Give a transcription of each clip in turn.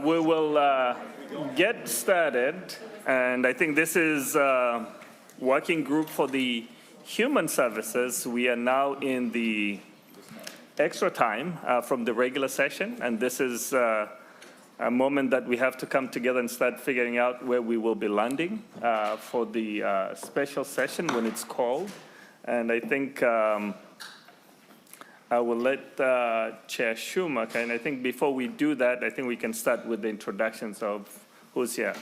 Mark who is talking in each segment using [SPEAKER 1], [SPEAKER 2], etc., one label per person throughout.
[SPEAKER 1] we will get started, and I think this is working group for the human services. We are now in the extra time from the regular session, and this is a moment that we have to come together and start figuring out where we will be landing for the special session when it's called. And I think I will let Chair Schumacher, and I think before we do that, I think we can start with the introductions of who's here.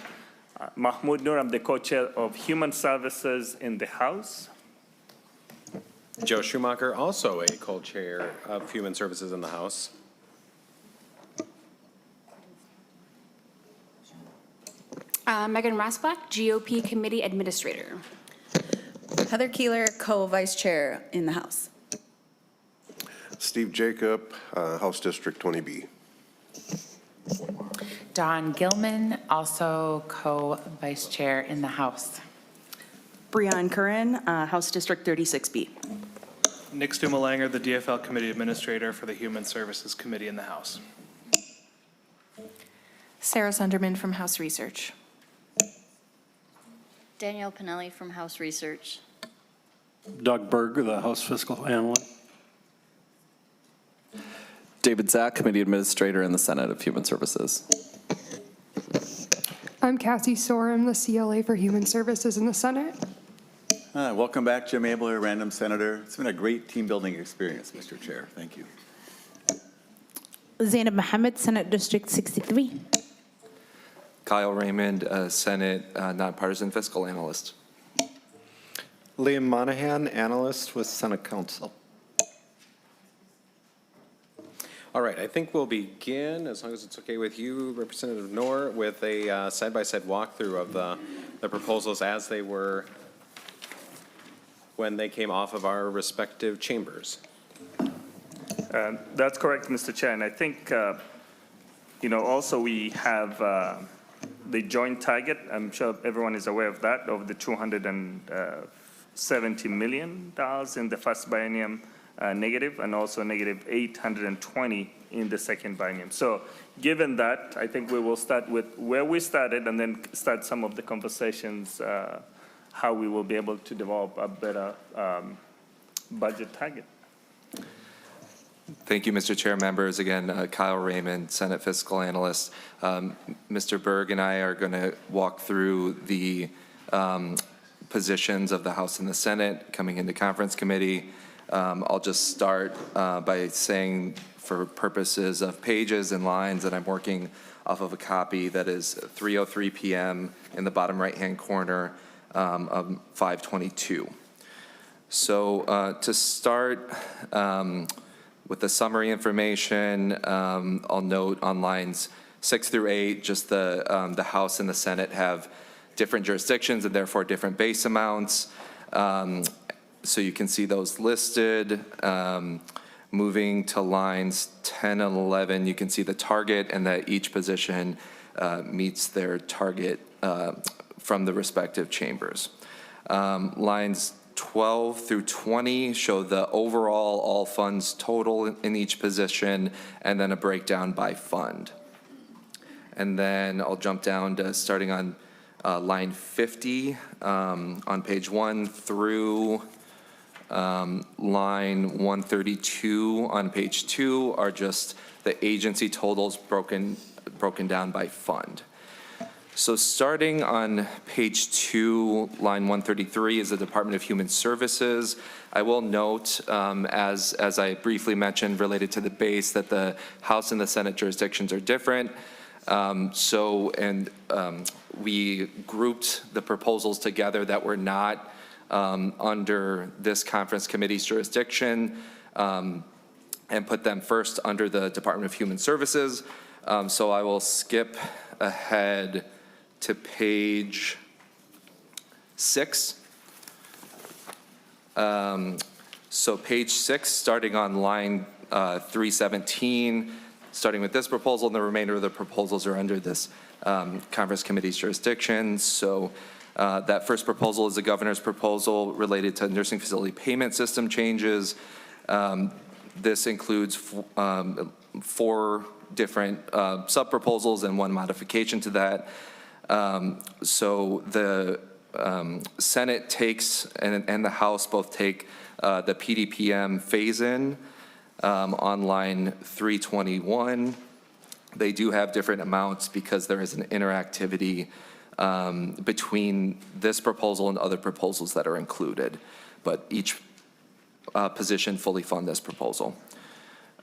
[SPEAKER 1] Mahmoud Noor, I'm the co-chair of Human Services in the House.
[SPEAKER 2] Joe Schumacher, also a co-chair of Human Services in the House.
[SPEAKER 3] Megan Rasbach, GOP Committee Administrator.
[SPEAKER 4] Heather Keeler, co-vice chair in the House.
[SPEAKER 5] Steve Jacob, House District 20B.
[SPEAKER 6] Dawn Gilman, also co-vice chair in the House.
[SPEAKER 4] Breon Curran, House District 36B.
[SPEAKER 7] Nick Stumalanger, the DFL Committee Administrator for the Human Services Committee in the House.
[SPEAKER 8] Sarah Sunderman from House Research.
[SPEAKER 9] Danielle Pinelli from House Research.
[SPEAKER 10] Doug Berg, the House Fiscal Analyst.
[SPEAKER 11] David Zack, Committee Administrator in the Senate of Human Services.
[SPEAKER 12] I'm Cassie Sorum, the CLA for Human Services in the Senate.
[SPEAKER 13] Welcome back, Jim Abler, Random Senator. It's been a great team-building experience, Mr. Chair. Thank you.
[SPEAKER 14] Zainab Mohammed, Senate District 63.
[SPEAKER 15] Kyle Raymond, Senate Nonpartisan Fiscal Analyst.
[SPEAKER 16] Liam Monahan, Analyst with Senate Counsel.
[SPEAKER 2] All right, I think we'll begin, as long as it's okay with you, Representative Noor, with a side-by-side walkthrough of the proposals as they were when they came off of our respective chambers.
[SPEAKER 1] That's correct, Mr. Chair. And I think, also we have the joint target. I'm sure everyone is aware of that, of the $270 million in the first biennium negative, and also negative 820 in the second biennium. So given that, I think we will start with where we started and then start some of the conversations, how we will be able to develop a better budget target.
[SPEAKER 15] Thank you, Mr. Chair. Members, again, Kyle Raymond, Senate Fiscal Analyst. Mr. Berg and I are going to walk through the positions of the House and the Senate coming into conference committee. I'll just start by saying, for purposes of pages and lines, that I'm working off of a copy that is 3:03 p.m. in the bottom right-hand corner of 522. So to start with the summary information, I'll note on lines 6 through 8, just the House and the Senate have different jurisdictions and therefore different base amounts. So you can see those listed. Moving to lines 10 and 11, you can see the target and that each position meets their target from the respective chambers. Lines 12 through 20 show the overall all funds total in each position, and then a breakdown by fund. And then I'll jump down to starting on line 50 on page 1 through line 132 on page 2 are just the agency totals broken down by fund. So starting on page 2, line 133 is the Department of Human Services. I will note, as I briefly mentioned related to the base, that the House and the Senate jurisdictions are different. We grouped the proposals together that were not under this conference committee's jurisdiction and put them first under the Department of Human Services. So I will skip ahead to page 6. So page 6, starting on line 317, starting with this proposal, and the remainder of the proposals are under this conference committee's jurisdiction. So that first proposal is the governor's proposal related to nursing facility payment system changes. This includes 4 different sub-proposals and one modification to that. So the Senate takes and the House both take the PDPM phase-in on line 321. They do have different amounts because there is an interactivity between this proposal and other proposals that are included, but each position fully fund this proposal.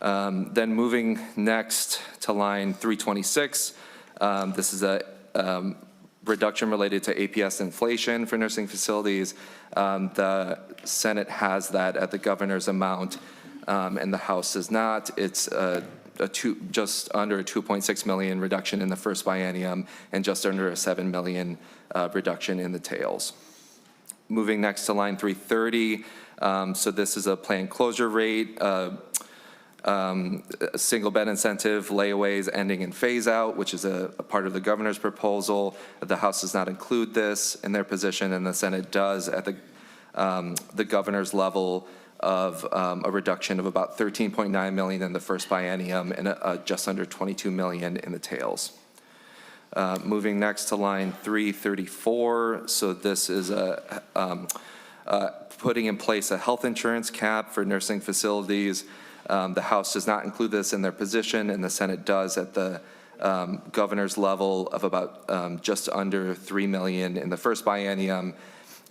[SPEAKER 15] Then moving next to line 326, this is a reduction related to APS inflation for nursing facilities. The Senate has that at the governor's amount, and the House does not. It's just under a 2.6 million reduction in the first biennium and just under a 7 million reduction in the tails. Moving next to line 330, so this is a planned closure rate, a single bed incentive, layaways ending in phase out, which is a part of the governor's proposal. The House does not include this in their position, and the Senate does at the governor's level of a reduction of about 13.9 million in the first biennium and just under 22 million in the tails. Moving next to line 334, so this is putting in place a health insurance cap for nursing facilities. The House does not include this in their position, and the Senate does at the governor's level of about just under 3 million in the first biennium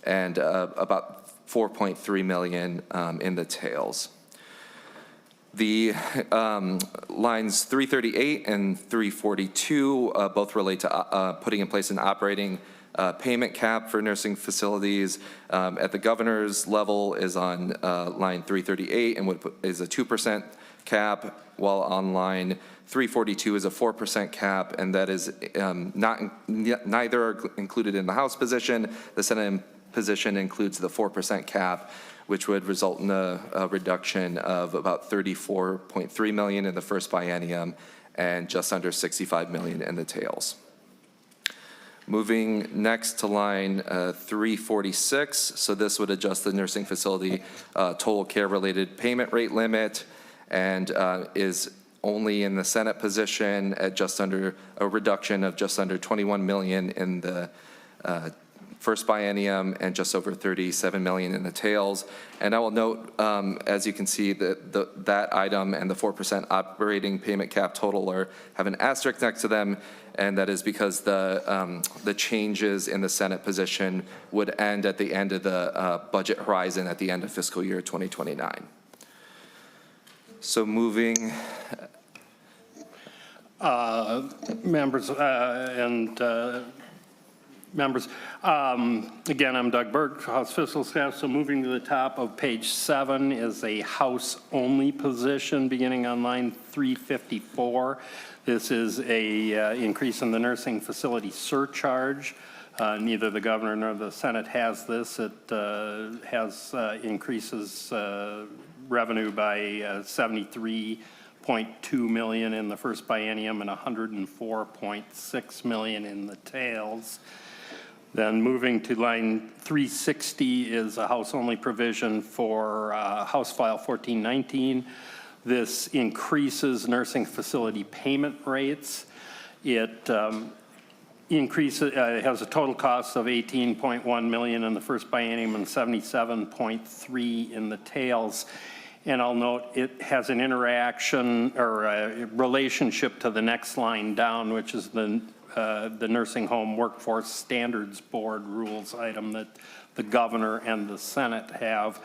[SPEAKER 15] and about 4.3 million in the tails. The lines 338 and 342 both relate to putting in place an operating payment cap for nursing facilities. At the governor's level is on line 338 and is a 2% cap, while on line 342 is a 4% cap, and that is neither are included in the House position. The Senate position includes the 4% cap, which would result in a reduction of about 34.3 million in the first biennium and just under 65 million in the tails. Moving next to line 346, so this would adjust the nursing facility total care related payment rate limit and is only in the Senate position at just under a reduction of just under 21 million in the first biennium and just over 37 million in the tails. And I will note, as you can see, that that item and the 4% operating payment cap total have an asterisk next to them, and that is because the changes in the Senate position would end at the end of the budget horizon at the end of fiscal year 2029. So moving.
[SPEAKER 10] Members Members, again, I'm Doug Berg, House Fiscal Staff. So moving to the top of page 7 is a House-only position beginning on line 354. This is a increase in the nursing facility surcharge. Neither the governor nor the Senate has this. It has increases revenue by 73.2 million in the first biennium and 104.6 million in the tails. Then moving to line 360 is a House-only provision for House File 1419. This increases nursing facility payment rates. It increases, it has a total cost of 18.1 million in the first biennium and 77.3 in the tails. And I'll note it has an interaction or a relationship to the next line down, which is the Nursing Home Workforce Standards Board rules item that the governor and the Senate have.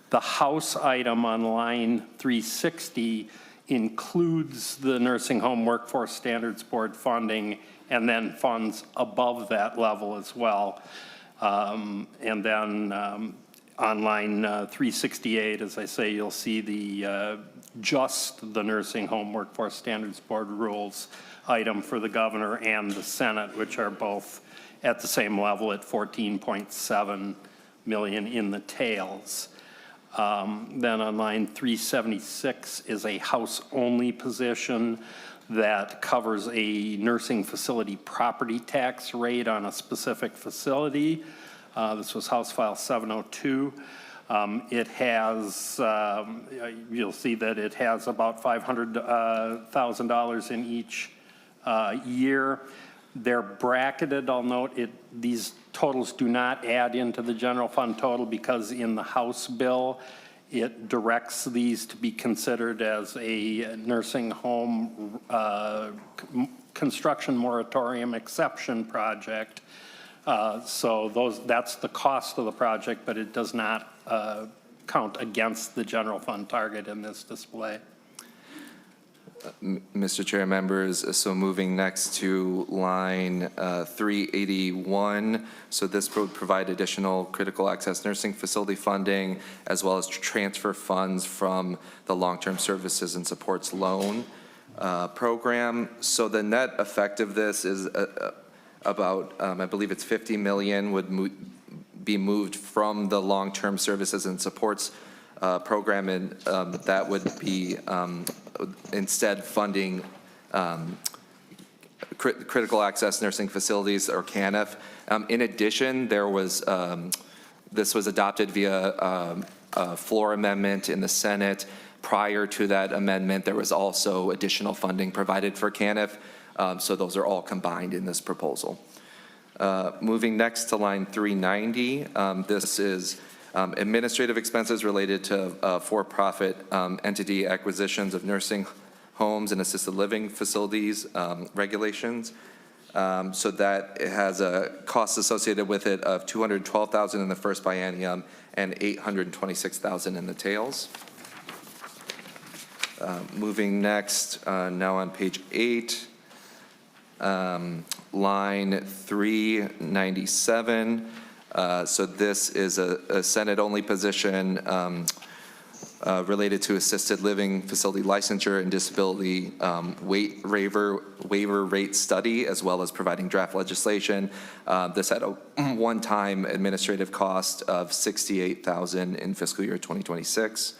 [SPEAKER 10] The House item on line 360 includes the Nursing Home Workforce Standards Board funding and then funds above that level as well. And then on line 368, as I say, you'll see the just the Nursing Home Workforce Standards Board rules item for the governor and the Senate, which are both at the same level at 14.7 million in the tails. Then on line 376 is a House-only position that covers a nursing facility property tax rate on a specific facility. This was House File 702. It has, you'll see that it has about $500,000 in each year. They're bracketed, I'll note, these totals do not add into the general fund total because in the House bill, it directs these to be considered as a nursing home construction moratorium exception project. So that's the cost of the project, but it does not count against the general fund target in this display.
[SPEAKER 15] Mr. Chair, members, so moving next to line 381. So this would provide additional critical access nursing facility funding as well as transfer funds from the long-term services and supports loan program. So the net effect of this is about, I believe it's 50 million would be moved from the long-term services and supports program, and that would be instead funding critical access nursing facilities, or CANF. In addition, there was this was adopted via a floor amendment in the Senate. Prior to that amendment, there was also additional funding provided for CANF. So those are all combined in this proposal. Moving next to line 390, this is administrative expenses related to for-profit entity acquisitions of nursing homes and assisted living facilities regulations. So that it has a cost associated with it of $212,000 in the first biennium and $826,000 in the tails. Moving next, now on page 8, line 397. So this is a Senate-only position related to assisted living facility licensure and disability waiver rate study, as well as providing draft legislation. This had a one-time administrative cost of $68,000 in fiscal year 2026.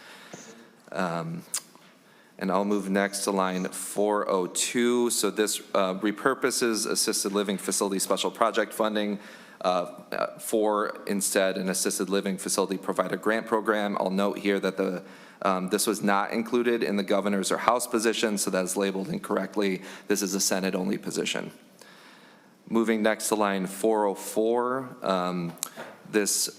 [SPEAKER 15] And I'll move next to line 402. So this repurposes assisted living facility special project funding for instead an assisted living facility provider grant program. I'll note here that this was not included in the governor's or House position, so that is labeled incorrectly. This is a Senate-only position. Moving next to line 404, this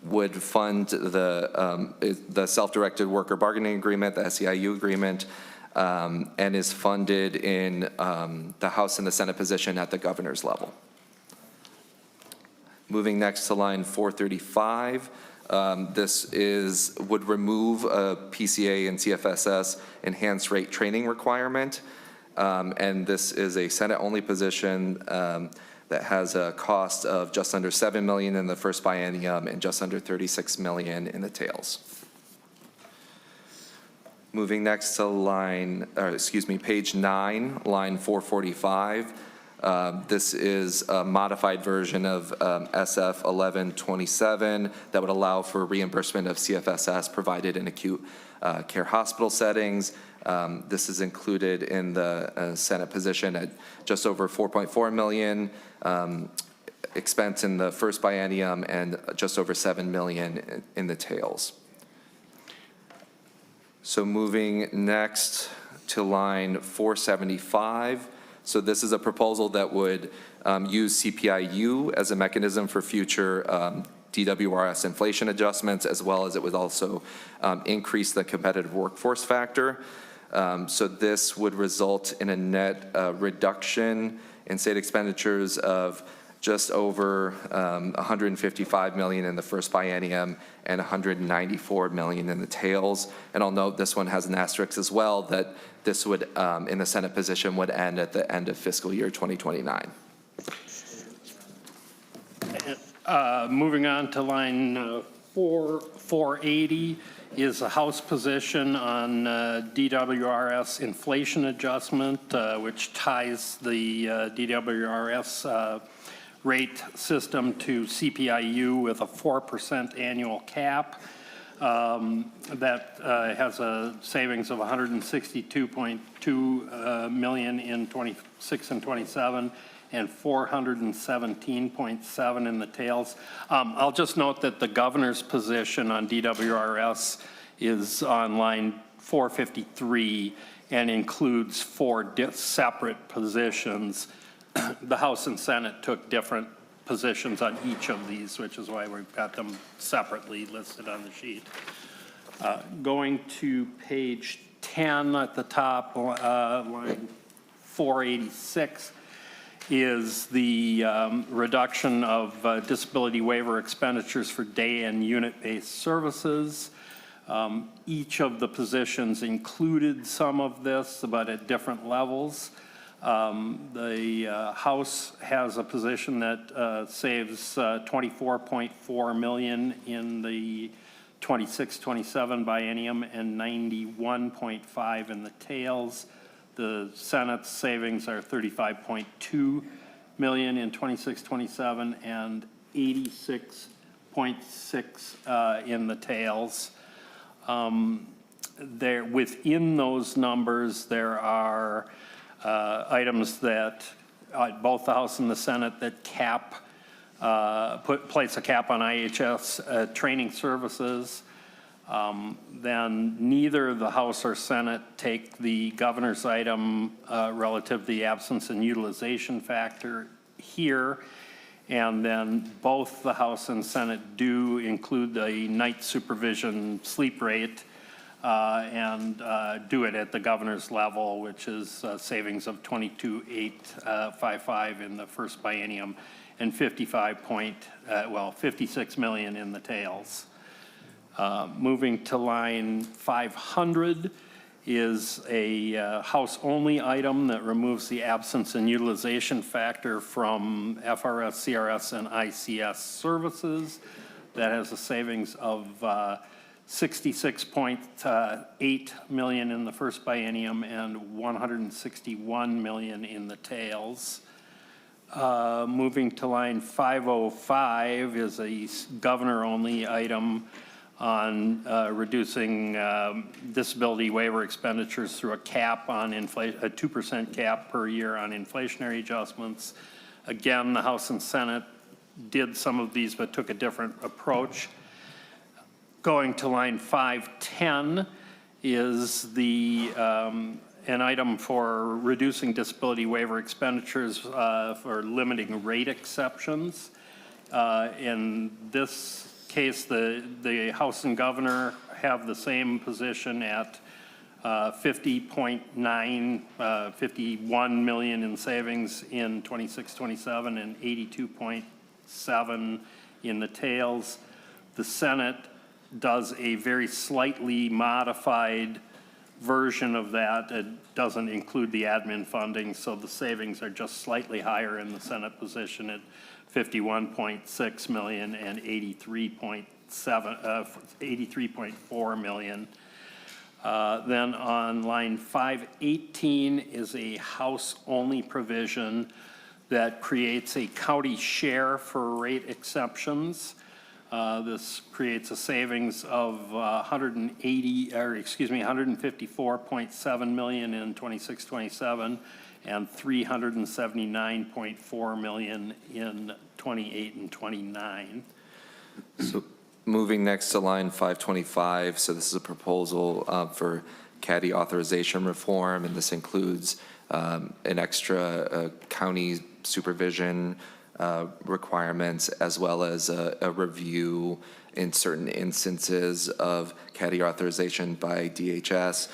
[SPEAKER 15] would fund the self-directed worker bargaining agreement, the SEIU agreement, and is funded in the House and the Senate position at the governor's level. Moving next to line 435, this would remove a PCA and CFSS enhanced rate training requirement, and this is a Senate-only position that has a cost of just under $7 million in the first biennium and just under $36 million in the tails. Moving next to page 9, line 445. This is a modified version of SF 1127 that would allow for reimbursement of CFSS provided in acute care hospital settings. This is included in the Senate position at just over $4.4 million expense in the first biennium and just over $7 million in the tails. So moving next to line 475. So this is a proposal that would use CPI-U as a mechanism for future DWRS inflation adjustments, as well as it would also increase the competitive workforce factor. So this would result in a net reduction in state expenditures of just over $155 million in the first biennium and $194 million in the tails. And I'll note this one has an asterisk as well, that this would, in the Senate position, would end at the end of fiscal year 2029.
[SPEAKER 10] Moving on to line 480 is a House position on DWRS inflation adjustment, which ties the DWRS rate system to CPI-U with a 4% annual cap. That has a savings of $162.2 million in 26 and 27, and 417.7 in the tails. I'll just note that the governor's position on DWRS is on line 453 and includes 4 separate positions. The House and Senate took different positions on each of these, which is why we've got them separately listed on the sheet. Going to page 10 at the top, line 486, is the reduction of disability waiver expenditures for day and unit-based services. Each of the positions included some of this, but at different levels. The House has a position that saves $24.4 million in the 26-27 biennium and 91.5 in the tails. The Senate's savings are 35.2 million in 26-27 and 86.6 in the tails. Within those numbers, there are items that both the House and the Senate that cap, place a cap on IHS training services. Then neither the House or Senate take the governor's item relative to the absence and utilization factor here. And then both the House and Senate do include the night supervision sleep rate and do it at the governor's level, which is savings of 22,855 in the first biennium and 56 million in the tails. Moving to line 500 is a House-only item that removes the absence and utilization factor from FRS, CRS, and ICS services. That has a savings of 66.8 million in the first biennium and 161 million in the tails. Moving to line 505 is a governor-only item on reducing disability waiver expenditures through a cap on inflation, a 2% cap per year on inflationary adjustments. Again, the House and Senate did some of these but took a different approach. Going to line 510 is the an item for reducing disability waiver expenditures for limiting rate exceptions. In this case, the House and Governor have the same position at 51 million in savings in 26-27 and 82.7 in the tails. The Senate does a very slightly modified version of that. It doesn't include the admin funding, so the savings are just slightly higher in the Senate position at 51.6 million and 83.4 million. Then on line 518 is a House-only provision that creates a county share for rate exceptions. This creates a savings of 154.7 million in 26-27 and 379.4 million in 28 and 29.
[SPEAKER 15] So moving next to line 525, so this is a proposal for caddy authorization reform, and this includes an extra county supervision requirements, as well as a review in certain instances of caddy authorization by DHS.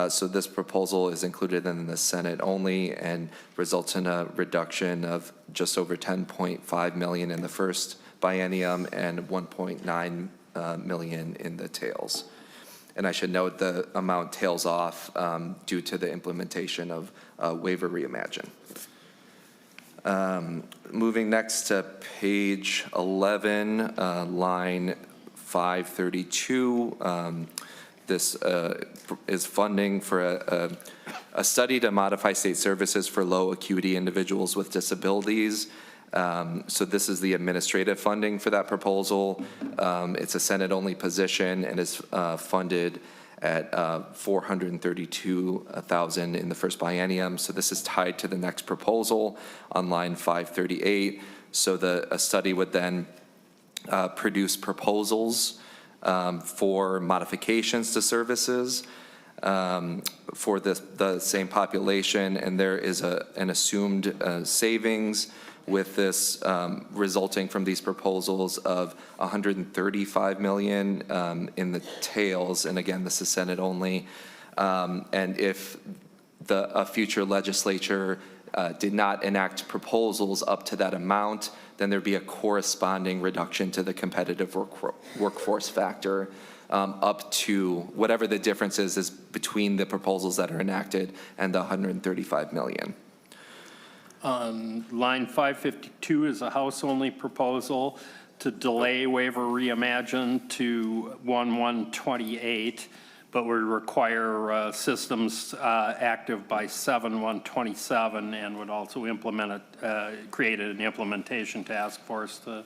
[SPEAKER 15] So this proposal is included in the Senate only and results in a reduction of just over 10.5 million in the first biennium and 1.9 million in the tails. And I should note the amount tails off due to the implementation of Waiver Reimagine. Moving next to page 11, line 532. This is funding for a study to modify state services for low acuity individuals with disabilities. So this is the administrative funding for that proposal. It's a Senate-only position and is funded at $432,000 in the first biennium. So this is tied to the next proposal on line 538. So a study would then produce proposals for modifications to services for the same population, and there is an assumed savings with this resulting from these proposals of $135 million in the tails, and again, this is Senate only. And if a future legislature did not enact proposals up to that amount, then there'd be a corresponding reduction to the competitive workforce factor up to whatever the difference is between the proposals that are enacted and the $135 million.
[SPEAKER 10] On line 552 is a House-only proposal to delay waiver reimagined to 1/1/28, but would require systems active by 7/1/27, and would also create an implementation task force to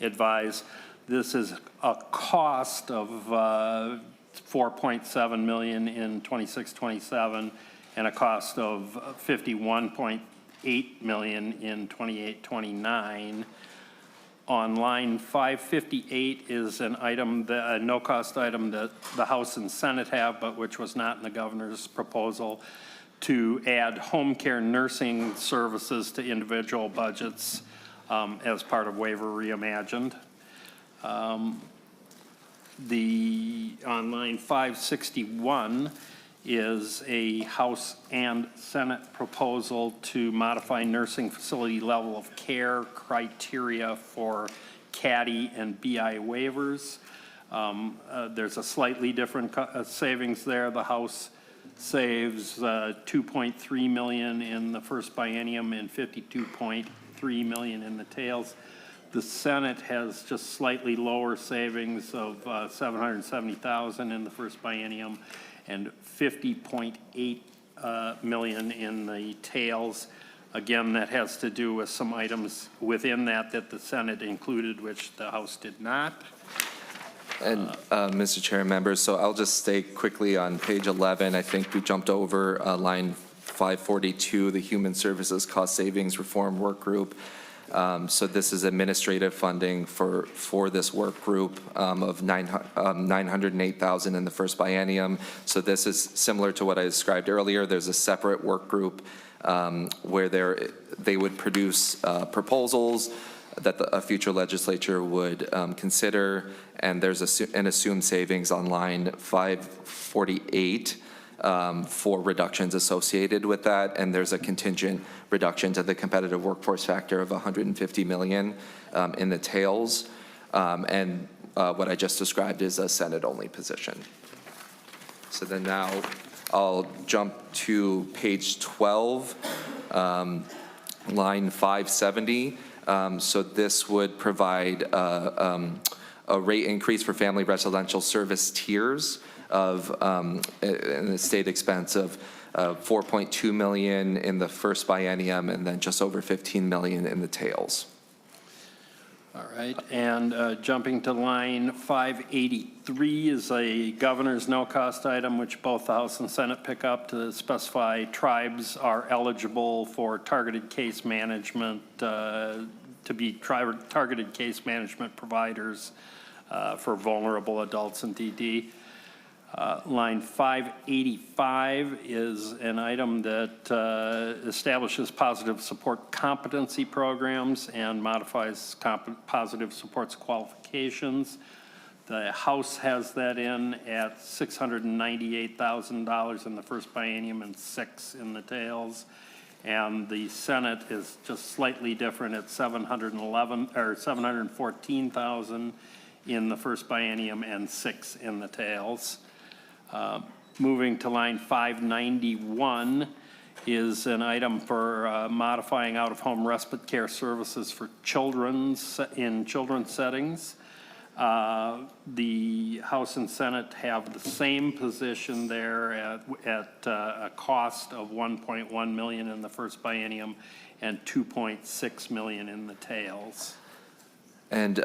[SPEAKER 10] advise. This is a cost of $4.7 million in 26-27 and a cost of $51.8 million in 28-29. On line 558 is an item, a no-cost item that the House and Senate have, but which was not in the governor's proposal, to add home care nursing services to individual budgets as part of Waiver Reimagined. On line 561 is a House and Senate proposal to modify nursing facility level of care criteria for CADI and BI waivers. There's a slightly different savings there. The House saves $2.3 million in the first biennium and $52.3 million in the tails. The Senate has just slightly lower savings of $770,000 in the first biennium and $50.8 million in the tails. Again, that has to do with some items within that the Senate included, which the House did not.
[SPEAKER 15] And Mr. Chair and members, so I'll just stay quickly on page 11. I think we jumped over line 542, the Human Services Cost Savings Reform Work Group. So this is administrative funding for this work group of $908,000 in the first biennium. So this is similar to what I described earlier. There's a separate work group where they would produce proposals that a future legislature would consider, and there's an assumed savings on line 548 for reductions associated with that, and there's a contingent reduction to the competitive workforce factor of $150 million in the tails, and what I just described is a Senate-only position. So then now I'll jump to page 12, line 570. So this would provide a rate increase for family residential service tiers of an state expense of $4.2 million in the first biennium and then just over $15 million in the tails.
[SPEAKER 10] All right, and jumping to line 583 is a governor's no-cost item, which both the House and Senate pick up to specify tribes are eligible for targeted case management, to be targeted case management providers for vulnerable adults in DD. Line 585 is an item that establishes positive support competency programs and modifies positive supports qualifications. The House has that in at $698,000 in the first biennium and $6 in the tails. And the Senate is just slightly different at $714,000 in the first biennium and $6 in the tails. Moving to line 591 is an item for modifying out-of-home respite care services for children's settings. The House and Senate have the same position there at a cost of $1.1 million in the first biennium and $2.6 million in the tails.
[SPEAKER 15] And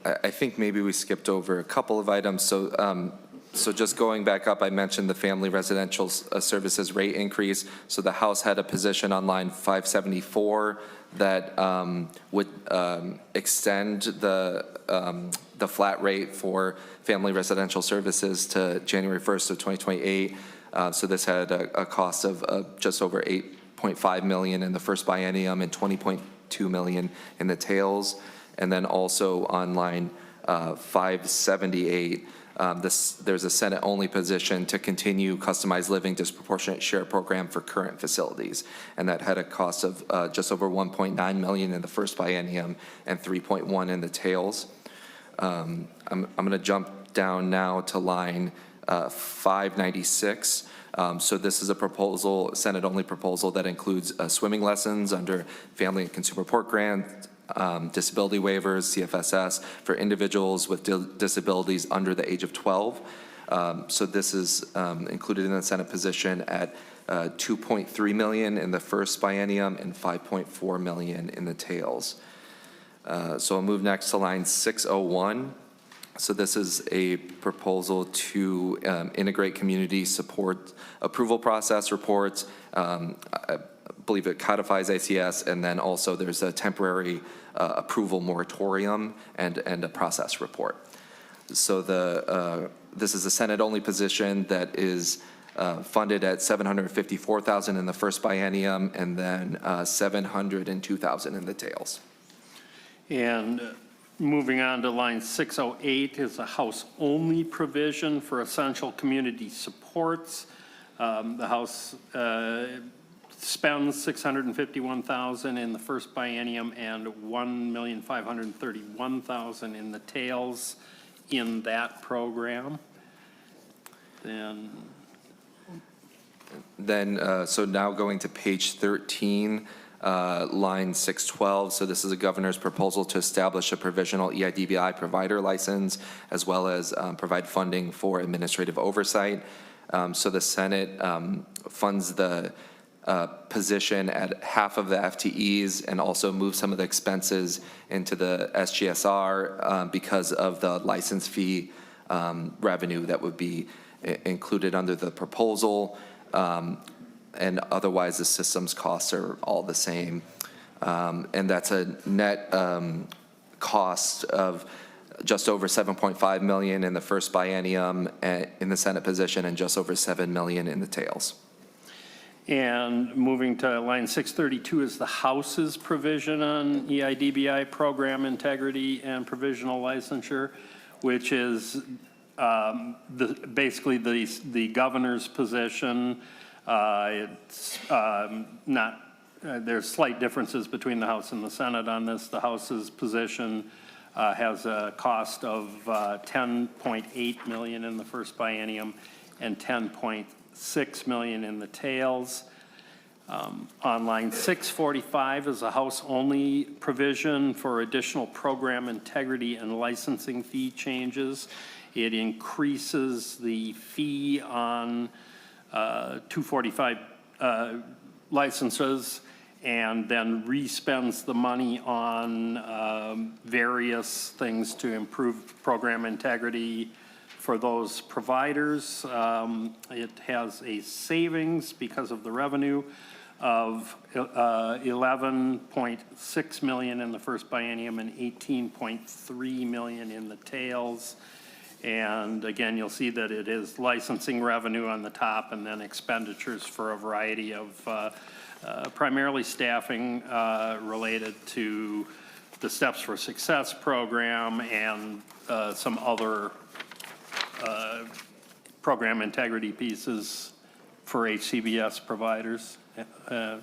[SPEAKER 15] I think maybe we skipped over a couple of items. So So just going back up, I mentioned the family residential services rate increase. So the House had a position on line 574 that would extend the flat rate for family residential services to January 1st of 2028. So this had a cost of just over $8.5 million in the first biennium and $20.2 million in the tails. And then also on line 578, there's a Senate-only position to continue customized living disproportionate share program for current facilities. And that had a cost of just over $1.9 million in the first biennium and $3.1 in the tails. I'm going to jump down now to line 596. So this is a proposal, Senate-only proposal that includes swimming lessons under Family and Consumer Support Grant, disability waivers, CFSS, for individuals with disabilities under the age of 12. So this is included in the Senate position at $2.3 million in the first biennium and $5.4 million in the tails. So I'll move next to line 601. So this is a proposal to integrate community support approval process reports. I believe it codifies ACS, and then also there's a temporary approval moratorium and a process report. So this is a Senate-only position that is funded at $754,000 in the first biennium, and then $702,000 in the tails.
[SPEAKER 10] And moving on to line 608 is a House-only provision for essential community supports. The House spends $651,000 in the first biennium and $1,531,000 in the tails in that program.
[SPEAKER 15] Then, so now going to page 13, line 612. So this is a governor's proposal to establish a provisional EIDBI provider license, as well as provide funding for administrative oversight. So the Senate funds the position at half of the FTEs and also move some of the expenses into the SGSR because of the license fee revenue that would be included under the proposal. And otherwise the systems costs are all the same. And that's a net cost of just over $7.5 million in the first biennium in the Senate position and just over $7 million in the tails.
[SPEAKER 10] And moving to line 632 is the House's provision on EIDBI program integrity and provisional licensure, which is basically the governor's position. It's not, there's slight differences between the House and the Senate on this. The House's position has a cost of $10.8 million in the first biennium and $10.6 million in the tails. On line 645 is a House-only provision for additional program integrity and licensing fee changes. It increases the fee on 245 licenses and then respends the money on various things to improve program integrity for those providers. It has a savings because of the revenue of $11.6 million in the first biennium and $18.3 million in the tails. And again, you'll see that it is licensing revenue on the top and then expenditures for a variety of primarily staffing related to the Steps for Success program and some other program integrity pieces for HCBS providers.
[SPEAKER 15] And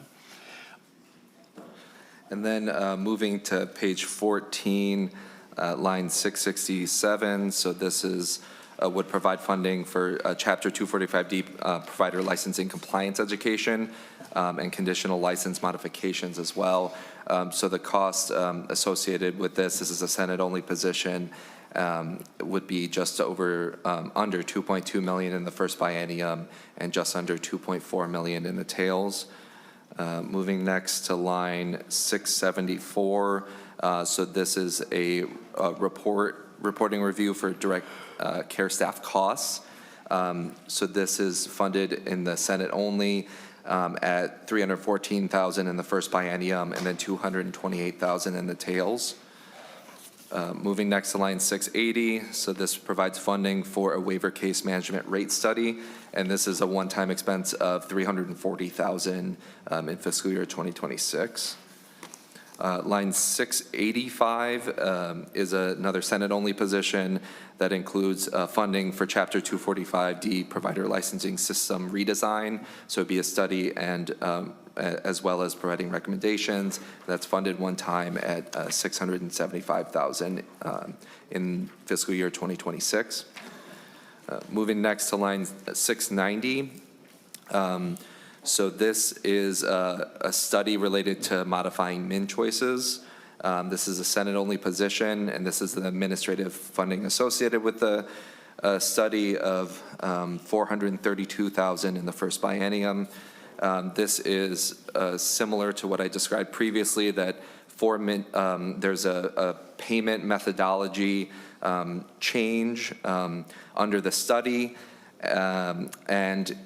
[SPEAKER 15] then moving to page 14, line 667. So this is would provide funding for Chapter 245D provider licensing compliance education and conditional license modifications as well. So the cost associated with this is a Senate-only position, would be just over under $2.2 million in the first biennium and just under $2.4 million in the tails. Moving next to line 674. So this is a reporting review for direct care staff costs. So this is funded in the Senate only at $314,000 in the first biennium and then $228,000 in the tails. Moving next to line 680, so this provides funding for a waiver case management rate study, and this is a one-time expense of $340,000 in fiscal year 2026. Line 685 is another Senate-only position that includes funding for Chapter 245D provider licensing system redesign. So it'd be a study and as well as providing recommendations. That's funded one time at $675,000 in fiscal year 2026. Moving next to line 690. So this is a study related to modifying min choices. This is a Senate-only position, and this is the administrative funding associated with the study of $432,000 in the first biennium. This is similar to what I described previously, that there's a payment methodology change under the study, and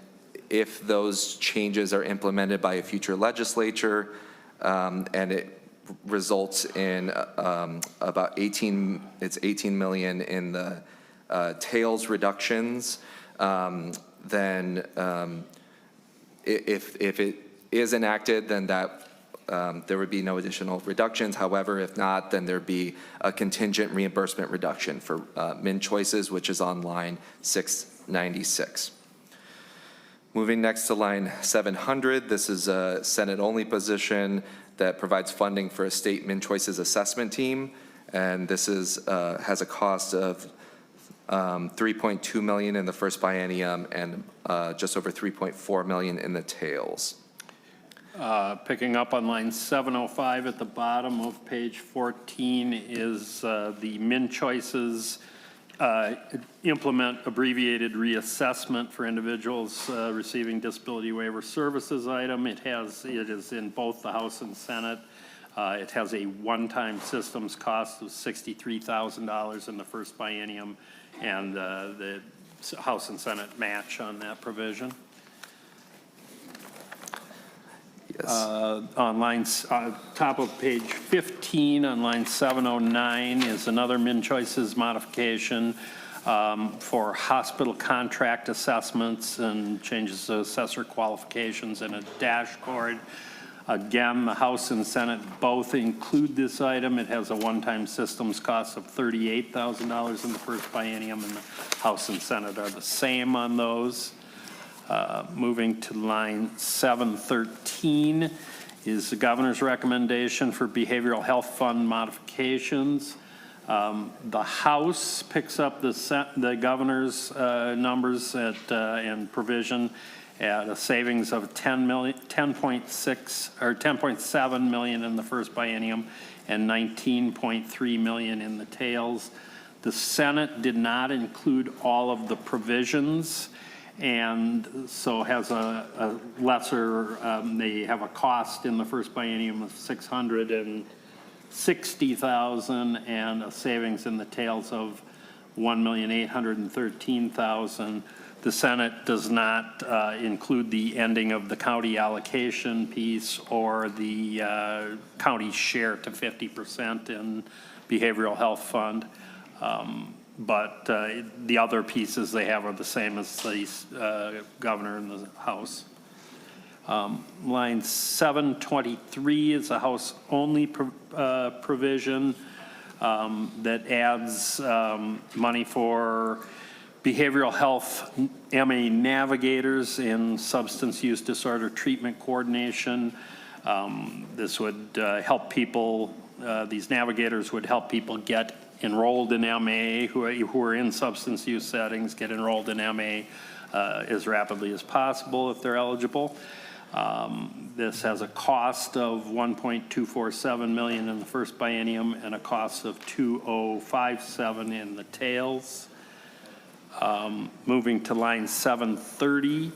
[SPEAKER 15] if those changes are implemented by a future legislature, and it results in about 18 million in the tails reductions, then if it is enacted, then that there would be no additional reductions. However, if not, then there'd be a contingent reimbursement reduction for min choices, which is on line 696. Moving next to line 700, this is a Senate-only position that provides funding for a state min choices assessment team, and this is has a cost of $3.2 million in the first biennium and just over $3.4 million in the tails.
[SPEAKER 10] Picking up on line 705 at the bottom of page 14 is the min choices implement abbreviated reassessment for individuals receiving disability waiver services item. It is in both the House and Senate. It has a one-time systems cost of $63,000 in the first biennium, and the House and Senate match on that provision.
[SPEAKER 15] Yes.
[SPEAKER 10] On lines, top of page 15, on line 709 is another min choices modification for hospital contract assessments and changes to assessor qualifications and a dashboard. Again, the House and Senate both include this item. It has a one-time systems cost of $38,000 in the first biennium, and the House and Senate are the same on those. Moving to line 713 is the governor's recommendation for behavioral health fund modifications. The House picks up the governor's numbers and provision at a savings of $10.7 million in the first biennium and $19.3 million in the tails. The Senate did not include all of the provisions, and so has a lesser, they have a cost in the first biennium of $660,000 and a savings in the tails of $1,813,000. The Senate does not include the ending of the county allocation piece or the county share to 50% in behavioral health fund. But the other pieces they have are the same as the governor in the House. Line 723 is a House-only provision that adds money for behavioral health MA navigators in substance use disorder treatment coordination. This would help people, these navigators would help people get enrolled in MA who are in substance use settings, get enrolled in MA as rapidly as possible if they're eligible. This has a cost of $1.247 million in the first biennium and a cost of $2,057 in the tails. Moving to line 730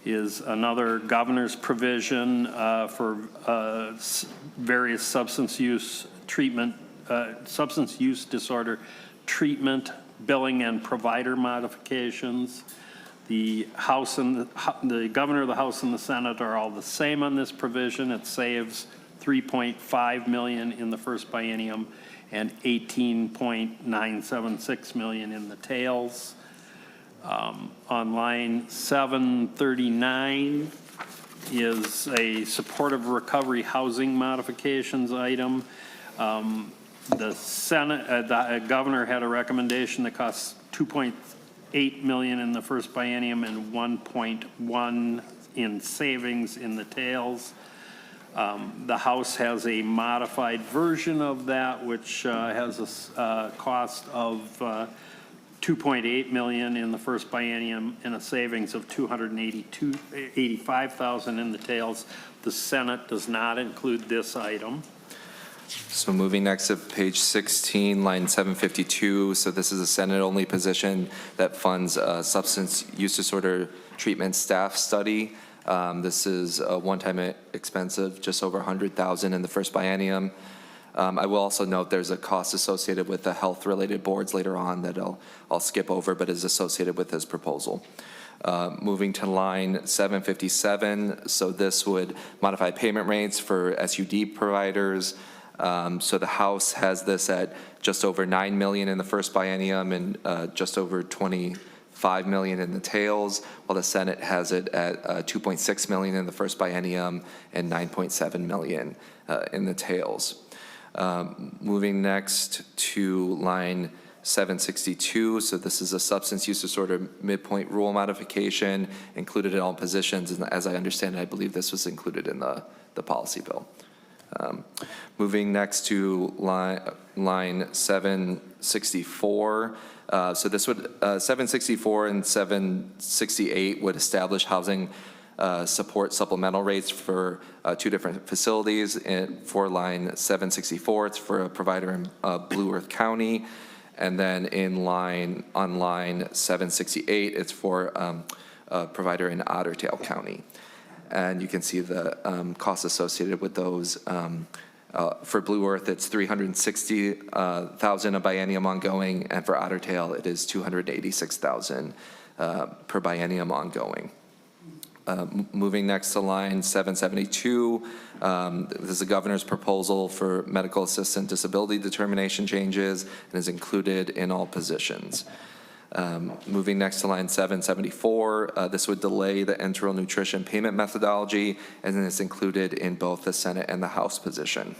[SPEAKER 10] is another governor's provision for various substance use treatment, substance use disorder treatment, billing and provider modifications. The House and the Governor, the House, and the Senate are all the same on this provision. It saves $3.5 million in the first biennium and $18.976 million in the tails. On line 739 is a supportive recovery housing modifications item. The Senate, the Governor had a recommendation that costs $2.8 million in the first biennium and 1.1 in savings in the tails. The House has a modified version of that, which has a cost of $2.8 million in the first biennium and a savings of $285,000 in the tails. The Senate does not include this item.
[SPEAKER 15] So moving next to page 16, line 752. So this is a Senate-only position that funds a substance use disorder treatment staff study. This is a one-time expense of just over $100,000 in the first biennium. I will also note there's a cost associated with the health-related boards later on that I'll skip over, but is associated with this proposal. Moving to line 757, so this would modify payment rates for SUD providers. So the House has this at just over $9 million in the first biennium and just over $25 million in the tails, while the Senate has it at $2.6 million in the first biennium and $9.7 million in the tails. Moving next to line 762, so this is a substance use disorder midpoint rule modification included in all positions, and as I understand it, I believe this was included in the policy bill. Moving next to line 764, so this would 764 and 768 would establish housing support supplemental rates for two different facilities. For line 764, it's for a provider in Blue Earth County, and then on line 768, it's for a provider in Otter Tail County. And you can see the costs associated with those. For Blue Earth, it's $360,000 a biennium ongoing, and for Otter Tail, it is $286,000 per biennium ongoing. Moving next to line 772, this is the governor's proposal for medical assistant disability determination changes and is included in all positions. Moving next to line 774, this would delay the enteral nutrition payment methodology, and then it's included in both the Senate and the House position.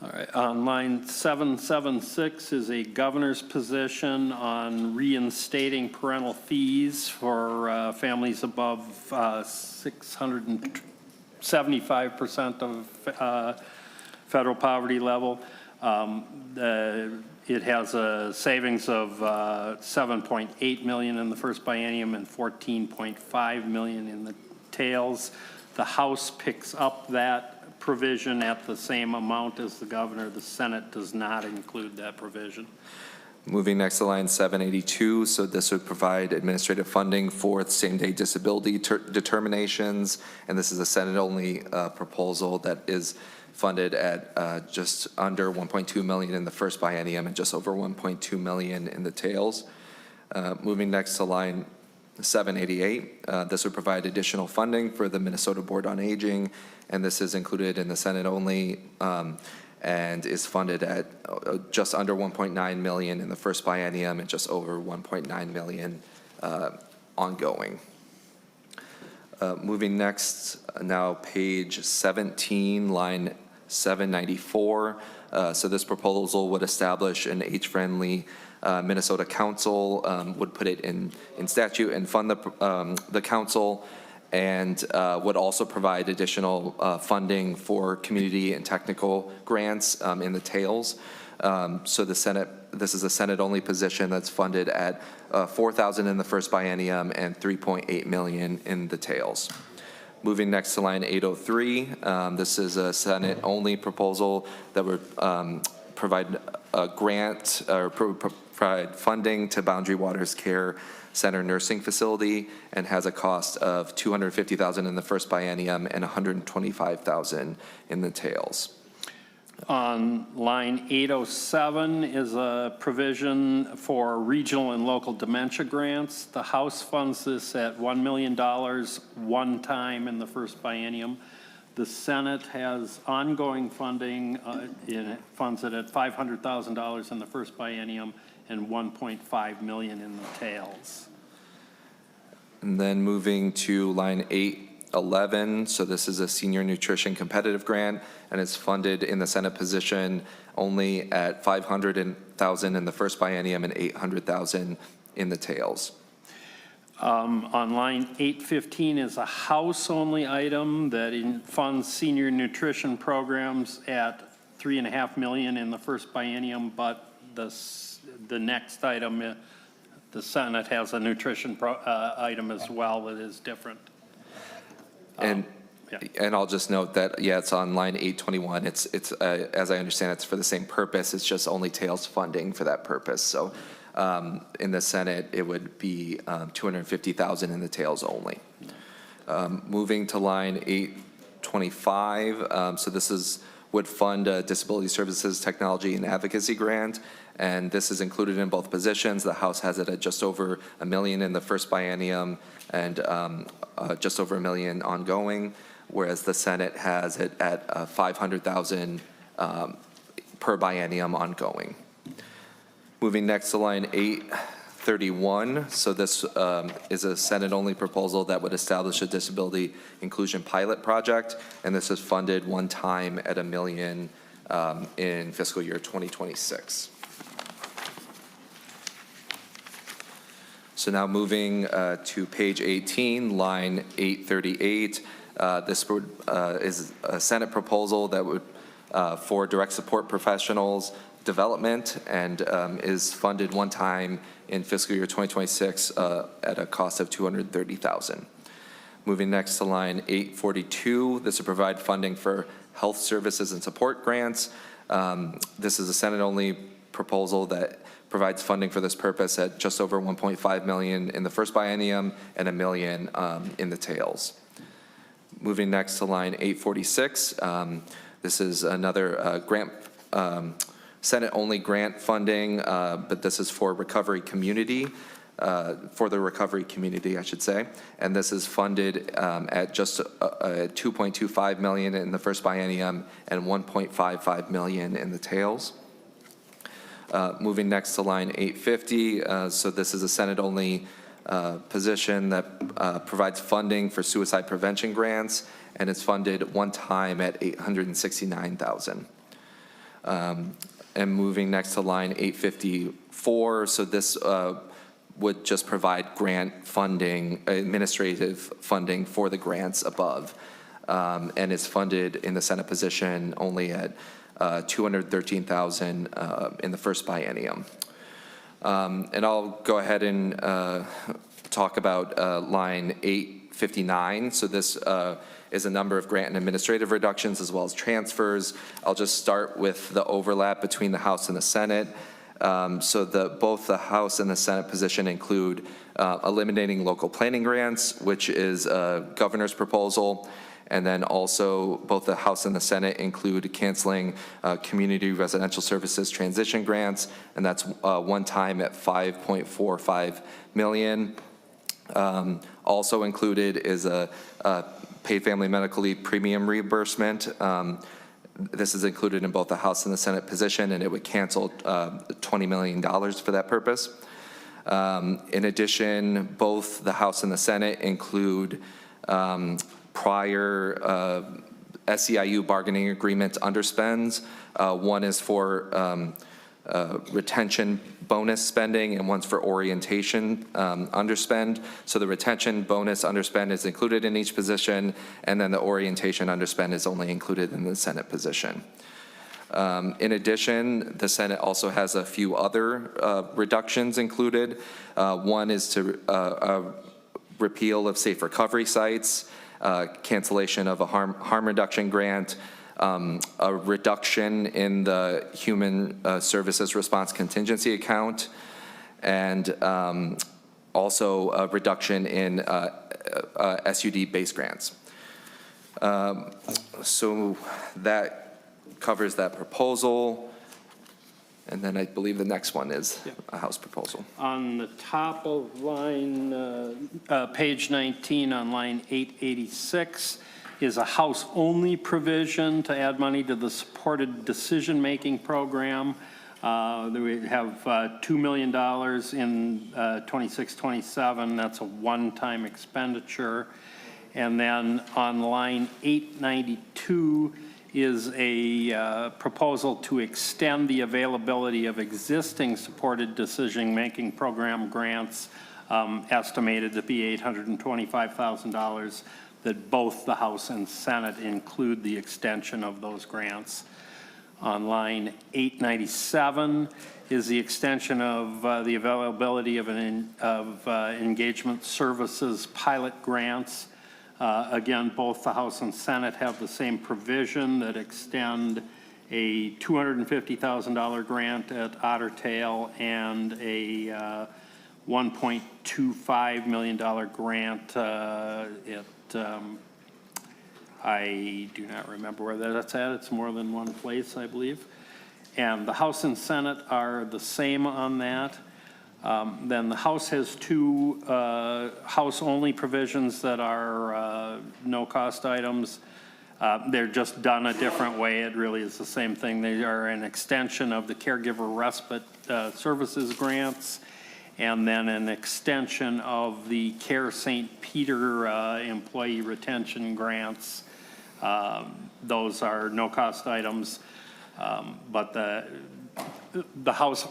[SPEAKER 10] All right, on line 776 is a governor's position on reinstating parental fees for families above 675% of federal poverty level. It has a savings of $7.8 million in the first biennium and $14.5 million in the tails. The House picks up that provision at the same amount as the governor. The Senate does not include that provision.
[SPEAKER 15] Moving next to line 782, so this would provide administrative funding for same-day disability determinations, and this is a Senate-only proposal that is funded at just under $1.2 million in the first biennium and just over $1.2 million in the tails. Moving next to line 788, this would provide additional funding for the Minnesota Board on Aging, and this is included in the Senate only and is funded at just under $1.9 million in the first biennium and just over $1.9 million ongoing. Moving next, now page 17, line 794. So this proposal would establish an age-friendly Minnesota council, would put it in statute and fund the council, and would also provide additional funding for community and technical grants in the tails. So the Senate, this is a Senate-only position that's funded at $4,000 in the first biennium and $3.8 million in the tails. Moving next to line 803, this is a Senate-only proposal that would provide a grant or provide funding to Boundary Waters Care Center Nursing Facility and has a cost of $250,000 in the first biennium and $125,000 in the tails.
[SPEAKER 10] On line 807 is a provision for regional and local dementia grants. The House funds this at $1 million one time in the first biennium. The Senate has ongoing funding, it funds it at $500,000 in the first biennium and $1.5 million in the tails.
[SPEAKER 15] And then moving to line 811, so this is a senior nutrition competitive grant, and it's funded in the Senate position only at $500,000 in the first biennium and $800,000 in the tails.
[SPEAKER 10] On line 815 is a House-only item that funds senior nutrition programs at $3.5 million in the first biennium, but the next item, the Senate has a nutrition item as well that is different.
[SPEAKER 15] And I'll just note that, yeah, it's on line 821. It's as I understand, it's for the same purpose. It's just only tails funding for that purpose. So in the Senate, it would be $250,000 in the tails only. Moving to line 825. So this would fund a disability services technology and advocacy grant. And this is included in both positions. The House has it at just over $1 million in the first biennium and just over $1 million ongoing, whereas the Senate has it at $500,000 per biennium ongoing. Moving next to line 831. So this is a Senate-only proposal that would establish a disability inclusion pilot project, and this is funded one time at $1 million in fiscal year 2026. So now moving to page 18, line 838. This is a Senate proposal that would for direct support professionals development and is funded one time in fiscal year 2026 at a cost of $230,000. Moving next to line 842, this would provide funding for health services and support grants. This is a Senate-only proposal that provides funding for this purpose at just over $1.5 million in the first biennium and $1 million in the tails. Moving next to line 846, this is another grant, Senate-only grant funding, but this is for recovery community, for the recovery community, I should say. And this is funded at just $2.25 million in the first biennium and $1.55 million in the tails. Moving next to line 850, so this is a Senate-only position that provides funding for suicide prevention grants, and it's funded one time at $869,000. And moving next to line 854, so this would just provide grant funding, administrative funding for the grants above, and it's funded in the Senate position only at $213,000 in the first biennium. And I'll go ahead and talk about line 859. So this is a number of grant and administrative reductions as well as transfers. I'll just start with the overlap between the House and the Senate. So both the House and the Senate position include eliminating local planning grants, which is a governor's proposal. And then also both the House and the Senate include canceling community residential services transition grants, and that's one time at $5.45 million. Also included is a paid family medical leave premium reimbursement. This is included in both the House and the Senate position, and it would cancel $20 million for that purpose. In addition, both the House and the Senate include prior SEIU bargaining agreement underspends. One is for retention bonus spending and one's for orientation underspend. So the retention bonus underspend is included in each position, and then the orientation underspend is only included in the Senate position. In addition, the Senate also has a few other reductions included. One is to repeal of safe recovery sites, cancellation of a harm reduction grant, a reduction in the Human Services Response Contingency Account, and also a reduction in SUD base grants. So that covers that proposal. And then I believe the next one is a House proposal.
[SPEAKER 10] On the top of line, page 19 on line 886 is a House-only provision to add money to the supported decision-making program. We have $2 million in 26-27. That's a one-time expenditure. And then on line 892 is a proposal to extend the availability of existing supported decision-making program grants, estimated to be $825,000, that both the House and Senate include the extension of those grants. On line 897 is the extension of the availability of engagement services pilot grants. Again, both the House and Senate have the same provision that extend a $250,000 grant at Otter Tail and a $1.25 million grant at, I do not remember where that's at. It's more than one place, I believe. And the House and Senate are the same on that. Then the House has two House-only provisions that are no-cost items. They're just done a different way. It really is the same thing. They are an extension of the caregiver respite services grants, and then an extension of the Care St. Peter employee retention grants. Those are no-cost items, but the House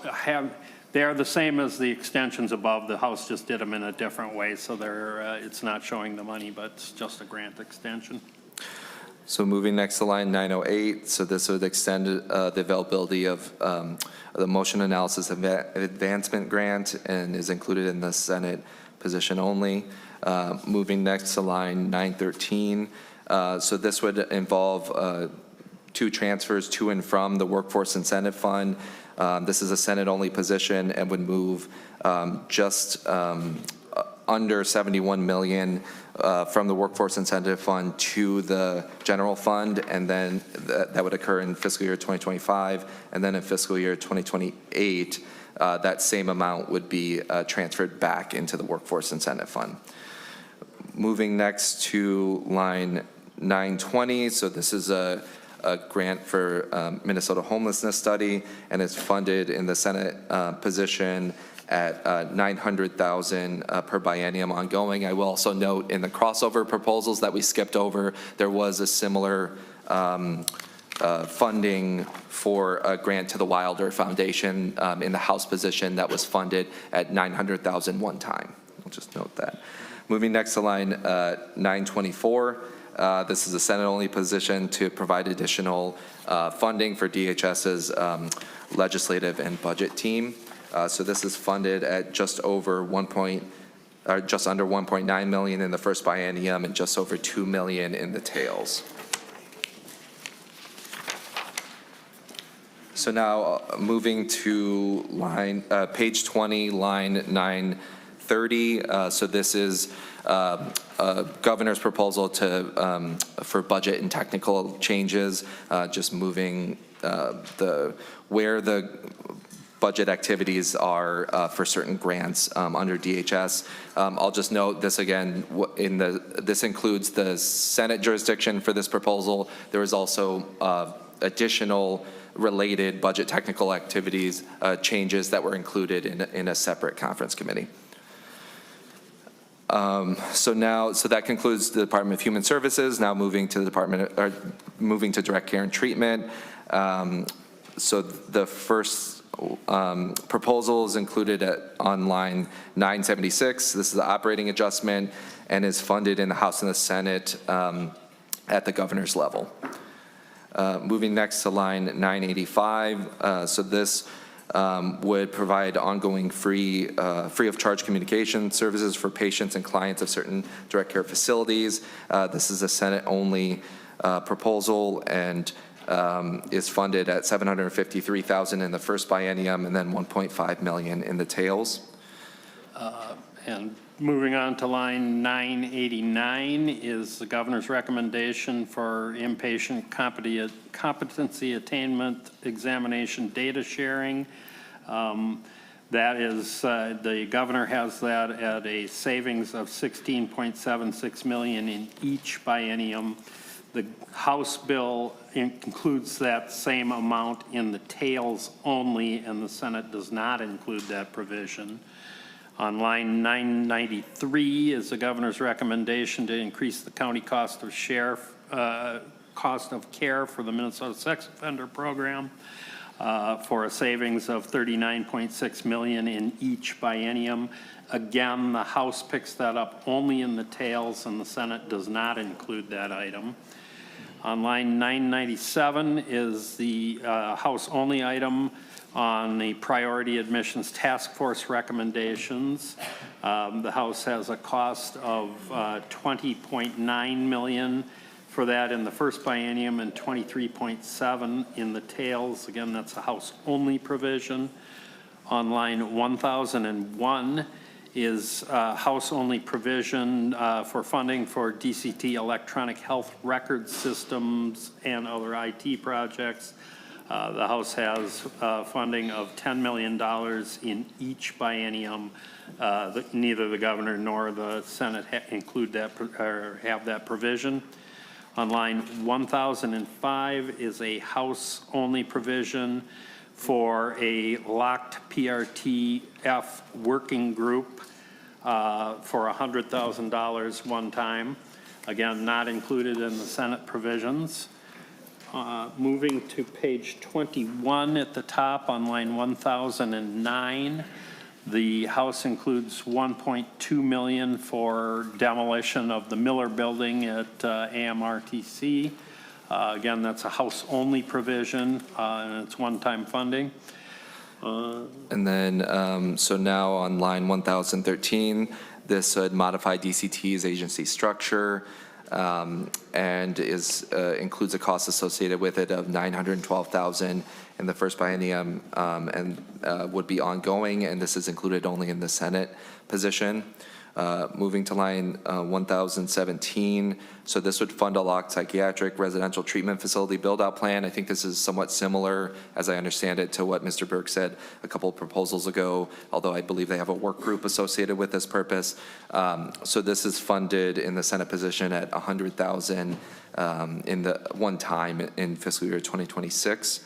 [SPEAKER 10] they are the same as the extensions above. The House just did them in a different way, so it's not showing the money, but it's just a grant extension.
[SPEAKER 15] So moving next to line 908, so this would extend the availability of the motion analysis advancement grant and is included in the Senate position only. Moving next to line 913, so this would involve two transfers to and from the Workforce Incentive Fund. This is a Senate-only position and would move just under $71 million from the Workforce Incentive Fund to the general fund, and then that would occur in fiscal year 2025, and then in fiscal year 2028, that same amount would be transferred back into the Workforce Incentive Fund. Moving next to line 920, so this is a grant for Minnesota homelessness study, and it's funded in the Senate position at $900,000 per biennium ongoing. I will also note in the crossover proposals that we skipped over, there was a similar funding for a grant to the Wilder Foundation in the House position that was funded at $900,000 one time. I'll just note that. Moving next to line 924. This is a Senate-only position to provide additional funding for DHS's legislative and budget team. So this is funded at just under 1.9 million in the first biennium and just over 2 million in the tails. So now moving to page 20, line 930. So this is governor's proposal for budget and technical changes, just moving where the budget activities are for certain grants under DHS. I'll just note this again, this includes the Senate jurisdiction for this proposal. There is also additional related budget technical activities changes that were included in a separate conference committee. So that concludes the Department of Human Services. Now moving to moving to direct care and treatment. So the first proposal is included on line 976. This is the operating adjustment and is funded in the House and the Senate at the governor's level. Moving next to line 985. So this would provide ongoing free of charge communication services for patients and clients of certain direct care facilities. This is a Senate-only proposal and is funded at $753,000 in the first biennium and then $1.5 million in the tails.
[SPEAKER 10] And Moving on to line 989 is the governor's recommendation for inpatient competency attainment examination data sharing. That is, the governor has that at a savings of $16.76 million in each biennium. The House bill includes that same amount in the tails only, and the Senate does not include that provision. On line 993 is the governor's recommendation to increase the county cost of care for the Minnesota Sex Offender Program for a savings of $39.6 million in each biennium. Again, the House picks that up only in the tails, and the Senate does not include that item. On line 997 is the House-only item on the Priority Admissions Task Force recommendations. The House has a cost of $20.9 million for that in the first biennium and $23.7 in the tails. Again, that's a House-only provision. On line 1001 is House-only provision for funding for DCT electronic health record systems and other IT projects. The House has funding of $10 million in each biennium. Neither the governor nor the Senate include that or have that provision. On line 1005 is a House-only provision for a locked PRTF working group for $100,000 one time. Again, not included in the Senate provisions. Moving to page 21 at the top on line 1009, the House includes $1.2 million for demolition of the Miller Building at AMRTC. Again, that's a House-only provision, and it's one-time funding.
[SPEAKER 15] And then, so now on line 1013, this would modify DCT's agency structure and includes a cost associated with it of $912,000 in the first biennium and would be ongoing, and this is included only in the Senate position. Moving to line 1017, so this would fund a locked psychiatric residential treatment facility build-out plan. I think this is somewhat similar, as I understand it, to what Mr. Berg said a couple of proposals ago, although I believe they have a work group associated with this purpose. So this is funded in the Senate position at $100,000 in the one time in fiscal year 2026.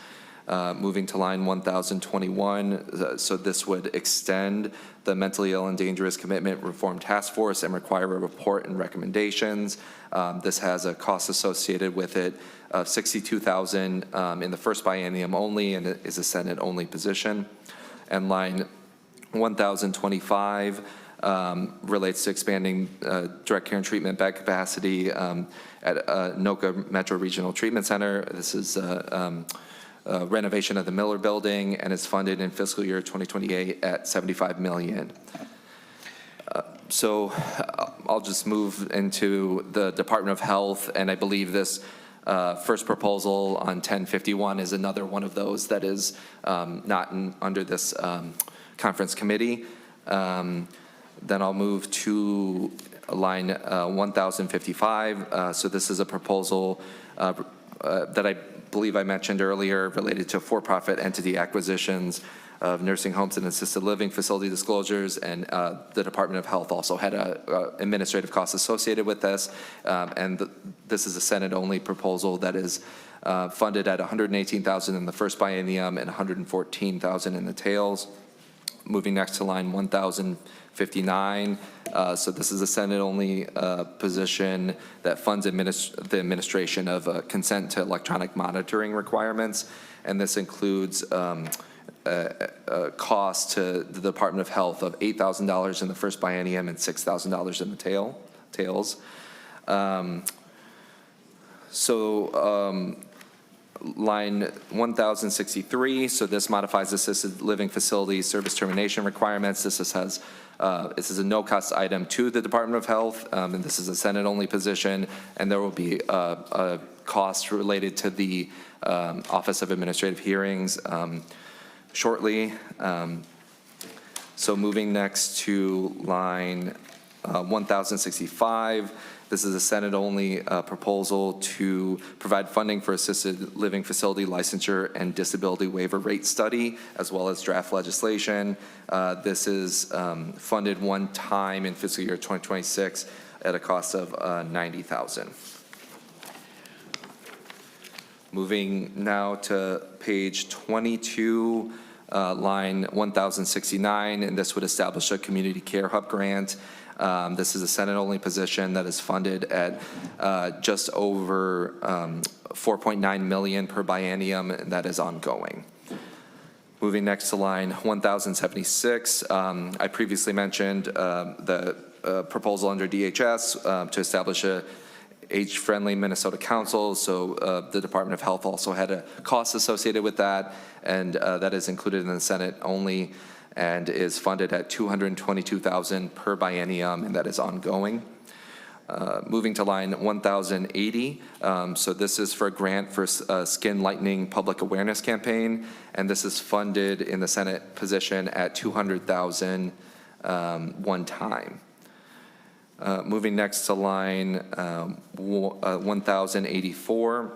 [SPEAKER 15] Moving to line 1021, so this would extend the mentally ill and dangerous commitment reform task force and require a report and recommendations. This has a cost associated with it of $62,000 in the first biennium only, and it is a Senate only position. And line 1025 relates to expanding direct care and treatment bed capacity at Anoka Metro Regional Treatment Center. This is renovation of the Miller Building, and is funded in fiscal year 2028 at $75 million. So I'll just move into the Department of Health, and I believe this first proposal on 1051 is another one of those that is not under this conference committee. Then I'll move to line 1055. So this is a proposal that I believe I mentioned earlier related to for-profit entity acquisitions of nursing homes and assisted living facility disclosures, and the Department of Health also had a administrative cost associated with this, and this is a Senate-only proposal that is funded at $118,000 in the first biennium and $114,000 in the tails. Moving next to line 1059, so this is a Senate-only position that funds the administration of consent to electronic monitoring requirements, and this includes a cost to the Department of Health of $8,000 in the first biennium and $6,000 in the tails. Line 1063, so this modifies assisted living facility service termination requirements. This is a no-cost item to the Department of Health, and this is a Senate-only position, and there will be a cost related to the Office of Administrative Hearings shortly. So moving next to line 1065. This is a Senate-only proposal to provide funding for assisted living facility licensure and disability waiver rate study, as well as draft legislation. This is funded one time in fiscal year 2026 at a cost of $90,000. Moving now to page 22, line 1069, and this would establish a community care hub grant. This is a Senate-only position that is funded at just over $4.9 million per biennium, and that is ongoing. Moving next to line 1076, I previously mentioned the proposal under DHS to establish a age-friendly Minnesota Council, so the Department of Health also had a cost associated with that, and that is included in the Senate only and is funded at $222,000 per biennium, and that is ongoing. Moving to line 1080, so this is for a grant for a skin lightening public awareness campaign, and this is funded in the Senate position at $200,000 one time. Moving next to line 1084.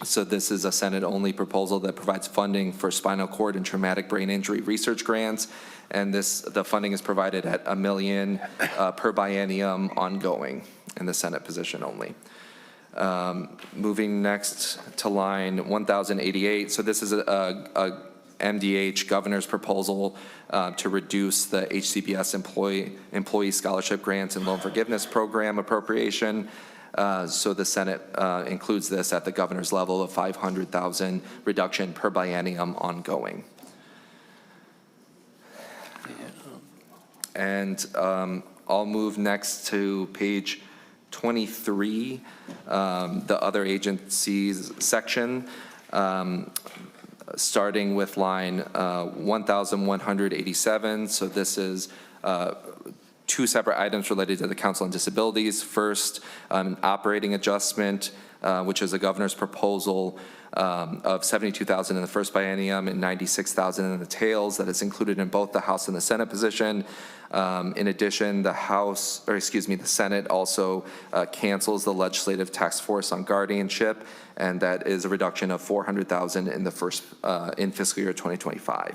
[SPEAKER 15] So this is a Senate-only proposal that provides funding for spinal cord and traumatic brain injury research grants, and the funding is provided at $1 million per biennium ongoing in the Senate position only. Moving next to line 1088. So this is a MDH governor's proposal to reduce the HCBS employee scholarship grants and loan forgiveness program appropriation. So the Senate includes this at the governor's level of $500,000 reduction per biennium ongoing. And I'll move next to page 23, the other agencies section. Starting with line 1187. So this is two separate items related to the Council on Disabilities. First, an operating adjustment, which is a governor's proposal of $72,000 in the first biennium and $96,000 in the tails that is included in both the House and the Senate position. In addition, the Senate also cancels the legislative task force on guardianship, and that is a reduction of $400,000 in the in fiscal year 2025.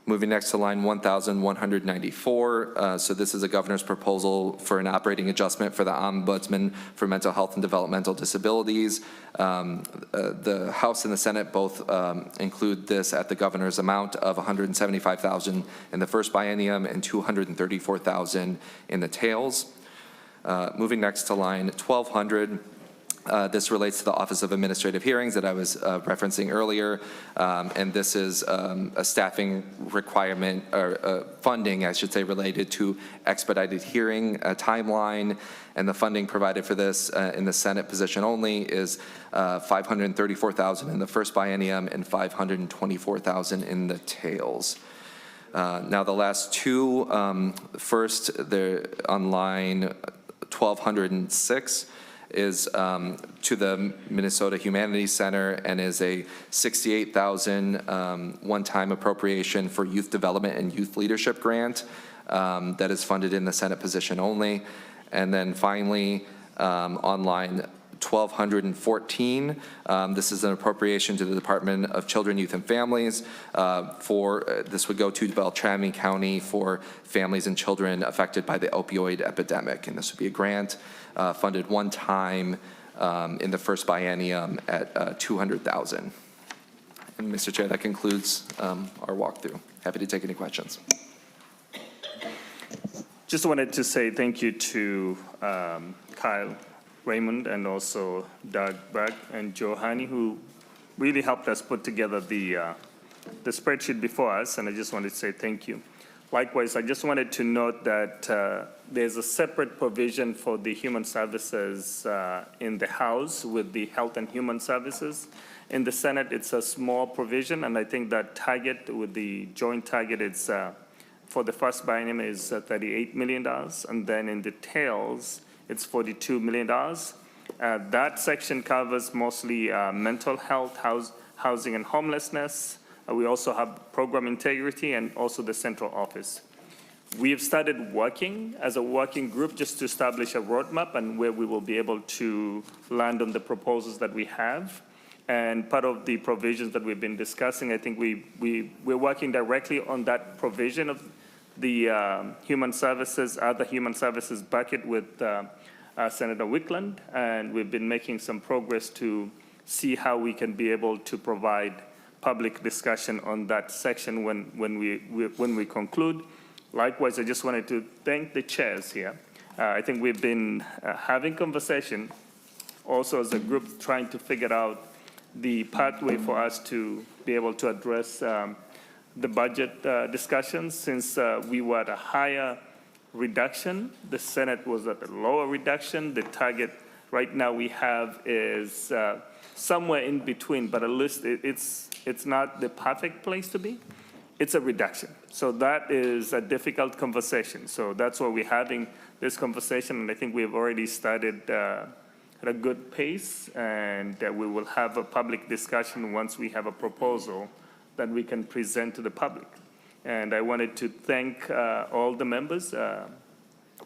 [SPEAKER 15] Moving next to line 1194. So this is a governor's proposal for an operating adjustment for the Ombudsman for Mental Health and Developmental Disabilities. The House and the Senate both include this at the governor's amount of $175,000 in the first biennium and $234,000 in the tails. Moving next to line 1200. This relates to the Office of Administrative Hearings that I was referencing earlier, and this is a staffing requirement, or funding, I should say, related to expedited hearing timeline, and the funding provided for this in the Senate position only is $534,000 in the first biennium and $524,000 in the tails. Now the last two, first, they're on line 1206. Is to the Minnesota Humanities Center and is a $68,000 one-time appropriation for youth development and youth leadership grant that is funded in the Senate position only. And then finally, on line 1214, this is an appropriation to the Department of Children, Youth, and Families this would go to Beltrami County for families and children affected by the opioid epidemic. And this would be a grant funded one time in the first biennium at $200,000. And Mr. Chair, that concludes our walkthrough. Happy to take any questions.
[SPEAKER 1] Just wanted to say thank you to Kyle Raymond and also Doug Berg and Joe Haney, who really helped us put together the spreadsheet before us, and I just wanted to say thank you. Likewise, I just wanted to note that there's a separate provision for the human services in the House with the Health and Human Services. In the Senate, it's a small provision, and I think that target with the joint target is for the first biennium is $38 million, and then in the tails, it's $42 million. That section covers mostly mental health, housing and homelessness. We also have program integrity and also the central office. we have started working as a working group just to establish a roadmap and where we will be able to land on the proposals that we have. And part of the provisions that we've been discussing, I think we're working directly on that provision of the human services, other human services bucket with Senator Wickland, and we've been making some progress to see how we can be able to provide public discussion on that section when we conclude. Likewise, I just wanted to thank the chairs here. I think we've been having conversation also as a group trying to figure out the pathway for us to be able to address the budget discussions. Since we were at a higher reduction, the Senate was at a lower reduction. The target right now we have is somewhere in between, but at least it's not the perfect place to be. It's a reduction. So that is a difficult conversation. So that's why we're having this conversation, and I think we've already started at a good pace, and we will have a public discussion once we have a proposal that we can present to the public. And I wanted to thank all the members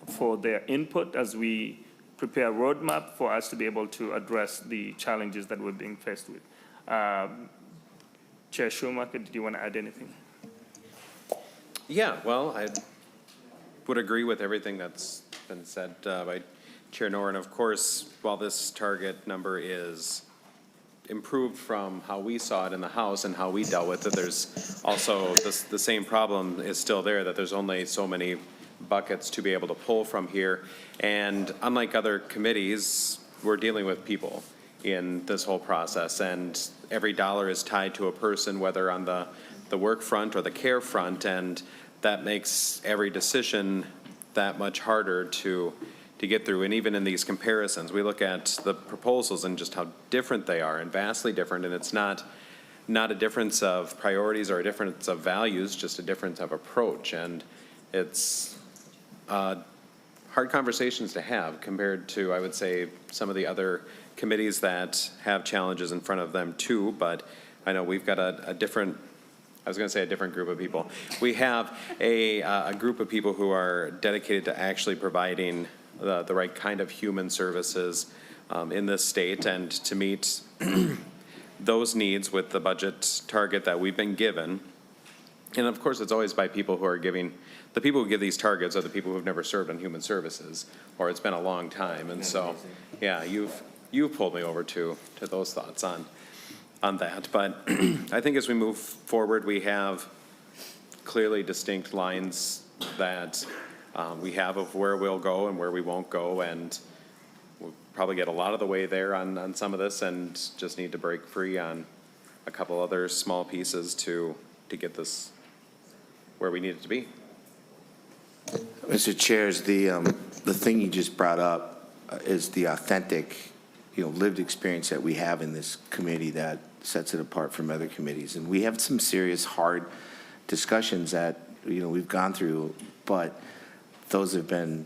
[SPEAKER 1] for their input as we prepare a roadmap for us to be able to address the challenges that we're being faced with. Chair Schumacher, did you want to add anything?
[SPEAKER 2] Yeah, well, I would agree with everything that's been said by Chair Noor. And of course, while this target number is improved from how we saw it in the House and how we dealt with it, there's also the same problem is still there, that there's only so many buckets to be able to pull from here. And unlike other committees, we're dealing with people in this whole process, and every dollar is tied to a person, whether on the work front or the care front, and that makes every decision that much harder to get through. And even in these comparisons, we look at the proposals and just how different they are, and vastly different, and it's not a difference of priorities or a difference of values, just a difference of approach. And it's hard conversations to have compared to, I would say, some of the other committees that have challenges in front of them too. But I know we've got a different, I was going to say a different group of people. We have a group of people who are dedicated to actually providing the right kind of human services in this state, and to meet those needs with the budget target that we've been given. And of course, it's always by people who are giving, the people who give these targets are the people who've never served on human services, or it's been a long time. And so, yeah, you've pulled me over to those thoughts on that. But I think as we move forward, we have clearly distinct lines that we have of where we'll go and where we won't go, and we'll probably get a lot of the way there on some of this, and just need to break free on a couple other small pieces to get this where we need it to be.
[SPEAKER 17] Mr. Chairs, the thing you just brought up is the authentic, lived experience that we have in this committee that sets it apart from other committees. And we have some serious, hard discussions that, we've gone through, but those have been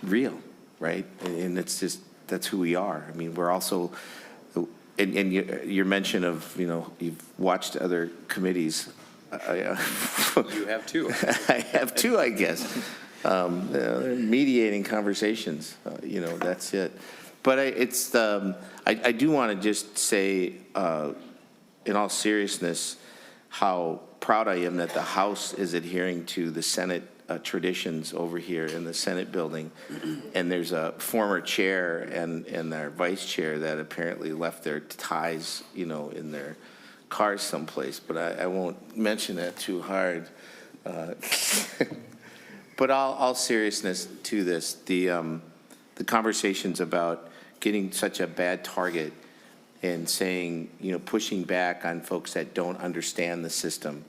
[SPEAKER 17] real, right? And it's just, that's who we are. I mean, we're also, and your mention of, you've watched other committees.
[SPEAKER 2] You have two.
[SPEAKER 17] I have two, I guess. Mediating conversations, that's it. But I do want to just say, in all seriousness, how proud I am that the House is adhering to the Senate traditions over here in the Senate building. And there's a former chair and our vice chair that apparently left their ties, in their cars someplace. But I won't mention that too hard. But all seriousness to this, the conversations about getting such a bad target and saying, pushing back on folks that don't understand the system,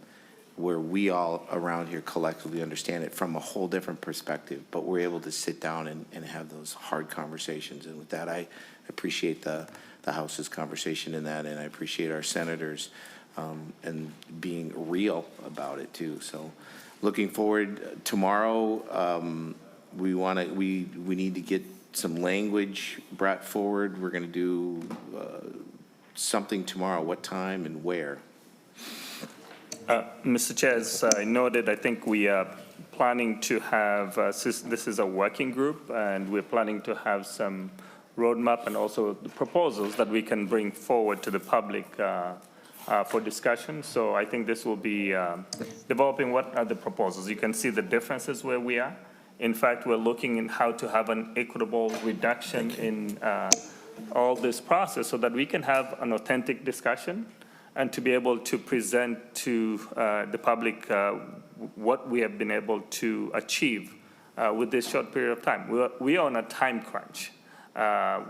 [SPEAKER 17] where we all around here collectively understand it from a whole different perspective, but we're able to sit down and have those hard conversations. And with that, I appreciate the House's conversation in that, and I appreciate our senators and being real about it too. So looking forward tomorrow, we need to get some language brought forward. We're going to do something tomorrow. What time and where?
[SPEAKER 1] Mr. Chair, as I noted, I think we are planning to have, this is a working group, and we're planning to have some roadmap and also the proposals that we can bring forward to the public for discussion. So I think this will be developing what are the proposals. You can see the differences where we are. In fact, we're looking in how to have an equitable reduction in all this process so that we can have an authentic discussion and to be able to present to the public what we have been able to achieve with this short period of time. We are on a time crunch.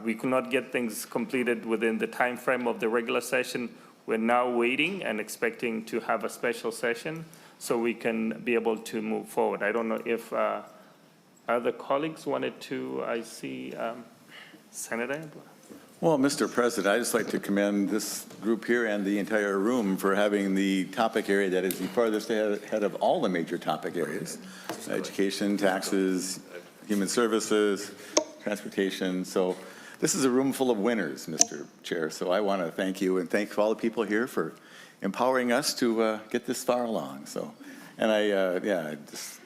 [SPEAKER 1] We could not get things completed within the time frame of the regular session. We're now waiting and expecting to have a special session so we can be able to move forward. I don't know if other colleagues wanted to, I see Senator.
[SPEAKER 13] Well, Mr. President, I'd just like to commend this group here and the entire room for having the topic area that is the farthest ahead of all the major topic areas: education, taxes, human services, transportation. So this is a room full of winners, Mr. Chair. So I want to thank you and thank all the people here for empowering us to get this far along. So, and it's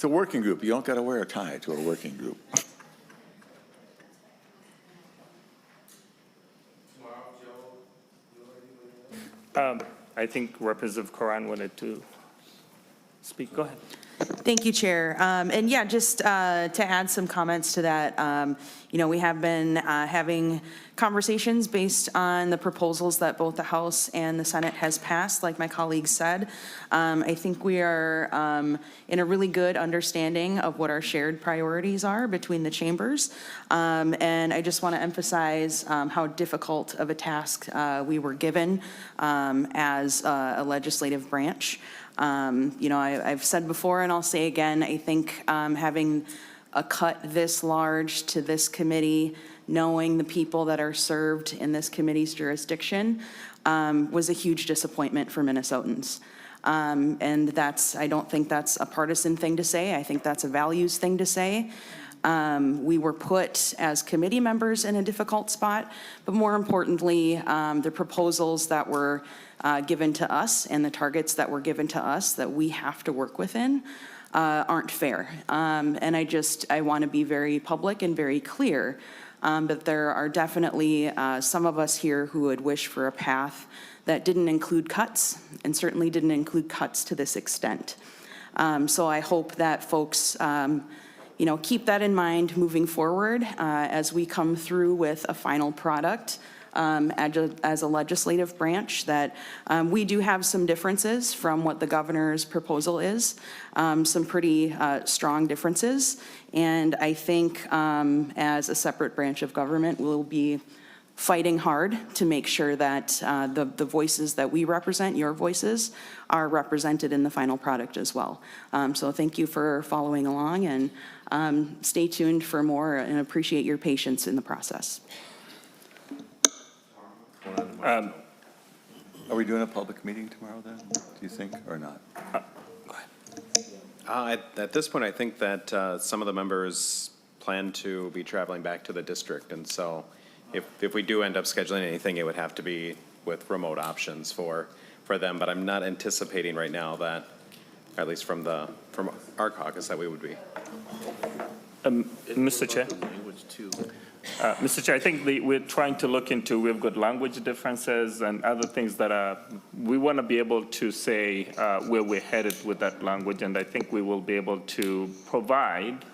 [SPEAKER 13] a working group. You don't got to wear a tie to a working group.
[SPEAKER 1] I think Representative Karan wanted to speak. Go ahead.
[SPEAKER 18] Thank you, Chair. And yeah, just to add some comments to that, we have been having conversations based on the proposals that both the House and the Senate has passed, like my colleagues said. I think we are in a really good understanding of what our shared priorities are between the chambers. And I just want to emphasize how difficult of a task we were given as a legislative branch. I've said before and I'll say again, I think having a cut this large to this committee, knowing the people that are served in this committee's jurisdiction, was a huge disappointment for Minnesotans. And I don't think that's a partisan thing to say. I think that's a values thing to say. We were put as committee members in a difficult spot, but more importantly, the proposals that were given to us and the targets that were given to us that we have to work within aren't fair. And I want to be very public and very clear, but there are definitely some of us here who would wish for a path that didn't include cuts and certainly didn't include cuts to this extent. So I hope that folks keep that in mind moving forward as we come through with a final product as a legislative branch, that we do have some differences from what the governor's proposal is, some pretty strong differences. And I think as a separate branch of government, we'll be fighting hard to make sure that the voices that we represent, your voices, are represented in the final product as well. So thank you for following along, and stay tuned for more, and appreciate your patience in the process.
[SPEAKER 13] Are we doing a public meeting tomorrow then, do you think, or not?
[SPEAKER 2] At this point, I think that some of the members plan to be traveling back to the district, and so if we do end up scheduling anything, it would have to be with remote options for them. But I'm not anticipating right now that, at least from our caucus, that we would be.
[SPEAKER 1] Mr. Chair. Mr. Chair, I think we're trying to look into, we've got language differences and other things that we want to be able to say where we're headed with that language, and I think we will be able to provide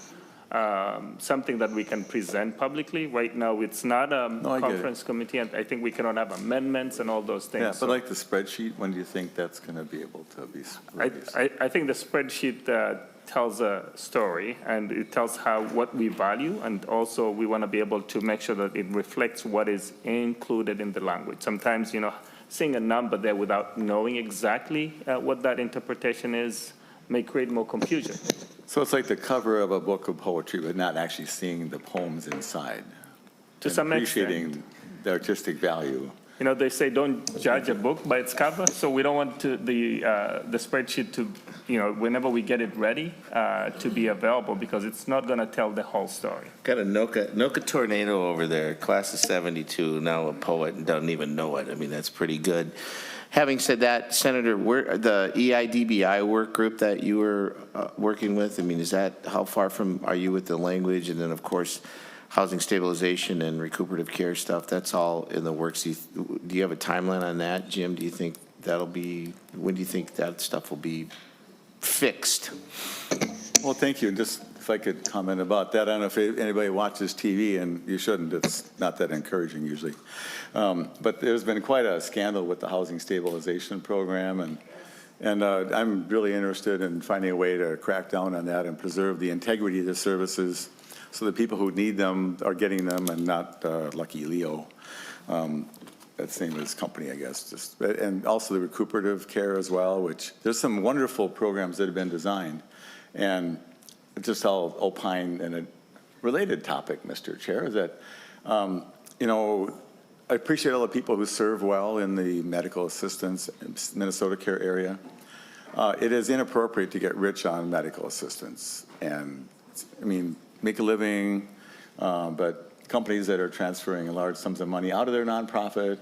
[SPEAKER 1] something that we can present publicly. Right now, it's not a conference committee, and I think we cannot have amendments and all those things.
[SPEAKER 13] Yeah, but like the spreadsheet, when do you think that's going to be able to be released?
[SPEAKER 1] I think the spreadsheet tells a story, and it tells what we value, and also we want to be able to make sure that it reflects what is included in the language. Sometimes, seeing a number there without knowing exactly what that interpretation is may create more confusion.
[SPEAKER 13] So it's like the cover of a book of poetry, but not actually seeing the poems inside.
[SPEAKER 1] To some extent.
[SPEAKER 13] Appreciating the artistic value
[SPEAKER 1] you know, they say don't judge a book by its cover, so we don't want the spreadsheet to, you know, whenever we get it ready, to be available, because it's not going to tell the whole story.
[SPEAKER 17] Got a Noka tornado over there, class of 72, now a poet and doesn't even know it. I mean, that's pretty good. Having said that, Senator, the EIDBI work group that you were working with, I mean, how far from are you with the language? And then, of course, housing stabilization and recuperative care stuff, that's all in the works. Do you have a timeline on that, Jim? Do you think when do you think that stuff will be fixed?
[SPEAKER 13] Well, thank you. Just if I could comment about that. I don't know if anybody watches TV, and you shouldn't. It's not that encouraging usually. But there's been quite a scandal with the housing stabilization program, and I'm really interested in finding a way to crack down on that and preserve the integrity of the services so the people who need them are getting them and not Lucky Leo. That's the name of his company, I guess. And also the recuperative care as well, which there's some wonderful programs that have been designed. And just I'll opine in a related topic, Mr. Chair, is that, you know, I appreciate all the people who serve well in the medical assistance Minnesota Care area. It is inappropriate to get rich on medical assistance. And, I mean, make a living, but companies that are transferring large sums of money out of their nonprofit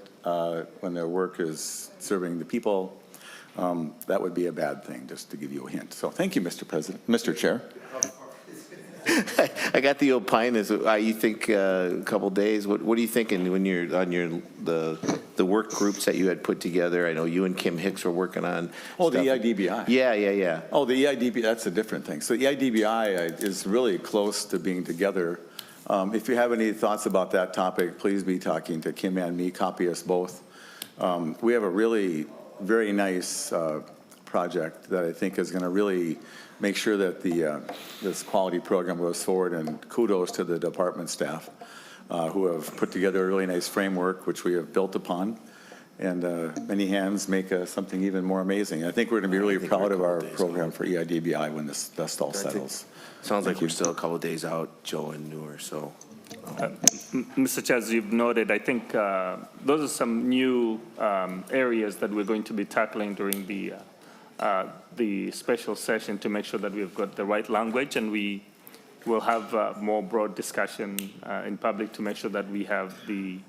[SPEAKER 13] when their work is serving the people, that would be a bad thing, just to give you a hint. So thank you, Mr. President, Mr. Chair.
[SPEAKER 17] I got the opine is you think a couple days. What are you thinking when you're on the work groups that you had put together? I know you and Kim Hicks were working on.
[SPEAKER 13] Oh, the EIDBI.
[SPEAKER 17] Yeah.
[SPEAKER 13] Oh, the EIDBI, that's a different thing. So the EIDBI is really close to being together. If you have any thoughts about that topic, please be talking to Kim and me, copy us both. We have a really very nice project that I think is going to really make sure that this quality program goes forward, and kudos to the department staff who have put together a really nice framework, which we have built upon, and many hands make something even more amazing. I think we're going to be really proud of our program for EIDBI when this dust all settles.
[SPEAKER 17] Sounds like we're still a couple days out, Joe and Newer, so.
[SPEAKER 1] Mr. Chair, as you've noted, I think those are some new areas that we're going to be tackling during the special session to make sure that we've got the right language, and we will have more broad discussion in public to make sure that we have the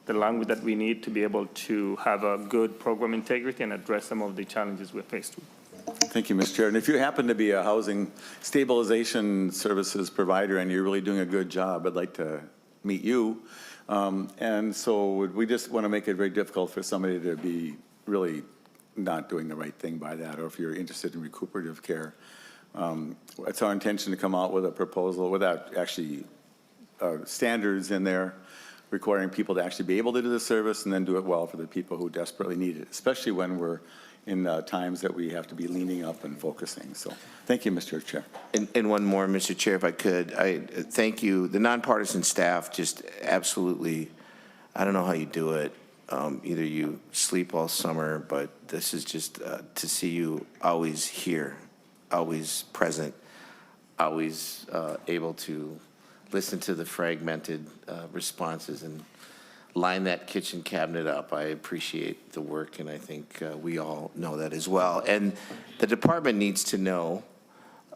[SPEAKER 1] language that we need to be able to have a good program integrity and address some of the challenges we're faced with.
[SPEAKER 13] Thank you, Mr. Chair. And if you happen to be a housing stabilization services provider and you're really doing a good job, I'd like to meet you. And so we just want to make it very difficult for somebody to be really not doing the right thing by that, or if you're interested in recuperative care. It's our intention to come out with a proposal without actually standards in there requiring people to actually be able to do the service and then do it well for the people who desperately need it, especially when we're in times that we have to be leaning up and focusing. So thank you, Mr. Chair.
[SPEAKER 17] And one more, Mr. Chair, if I could. I thank you. The nonpartisan staff just absolutely, I don't know how you do it. Either you sleep all summer, but this is just to see you always here, always present, always able to listen to the fragmented responses and line that kitchen cabinet up. I appreciate the work, and I think we all know that as well. And the department needs to know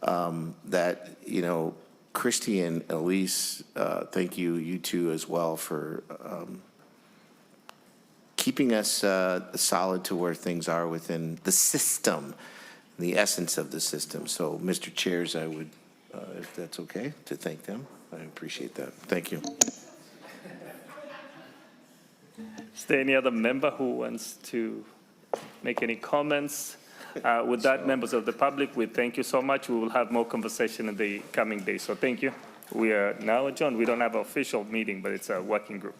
[SPEAKER 17] that, you know, Christy and Elise, thank you, you two as well, for keeping us solid to where things are within the system, the essence of the system. So, Mr. Chairs, I would, if that's okay, to thank them. I appreciate that. Thank you.
[SPEAKER 1] Is there any other member who wants to make any comments? With that, members of the public, we thank you so much. We will have more conversation in the coming days. So thank you. We are now adjourned. We don't have an official meeting, but it's a working group.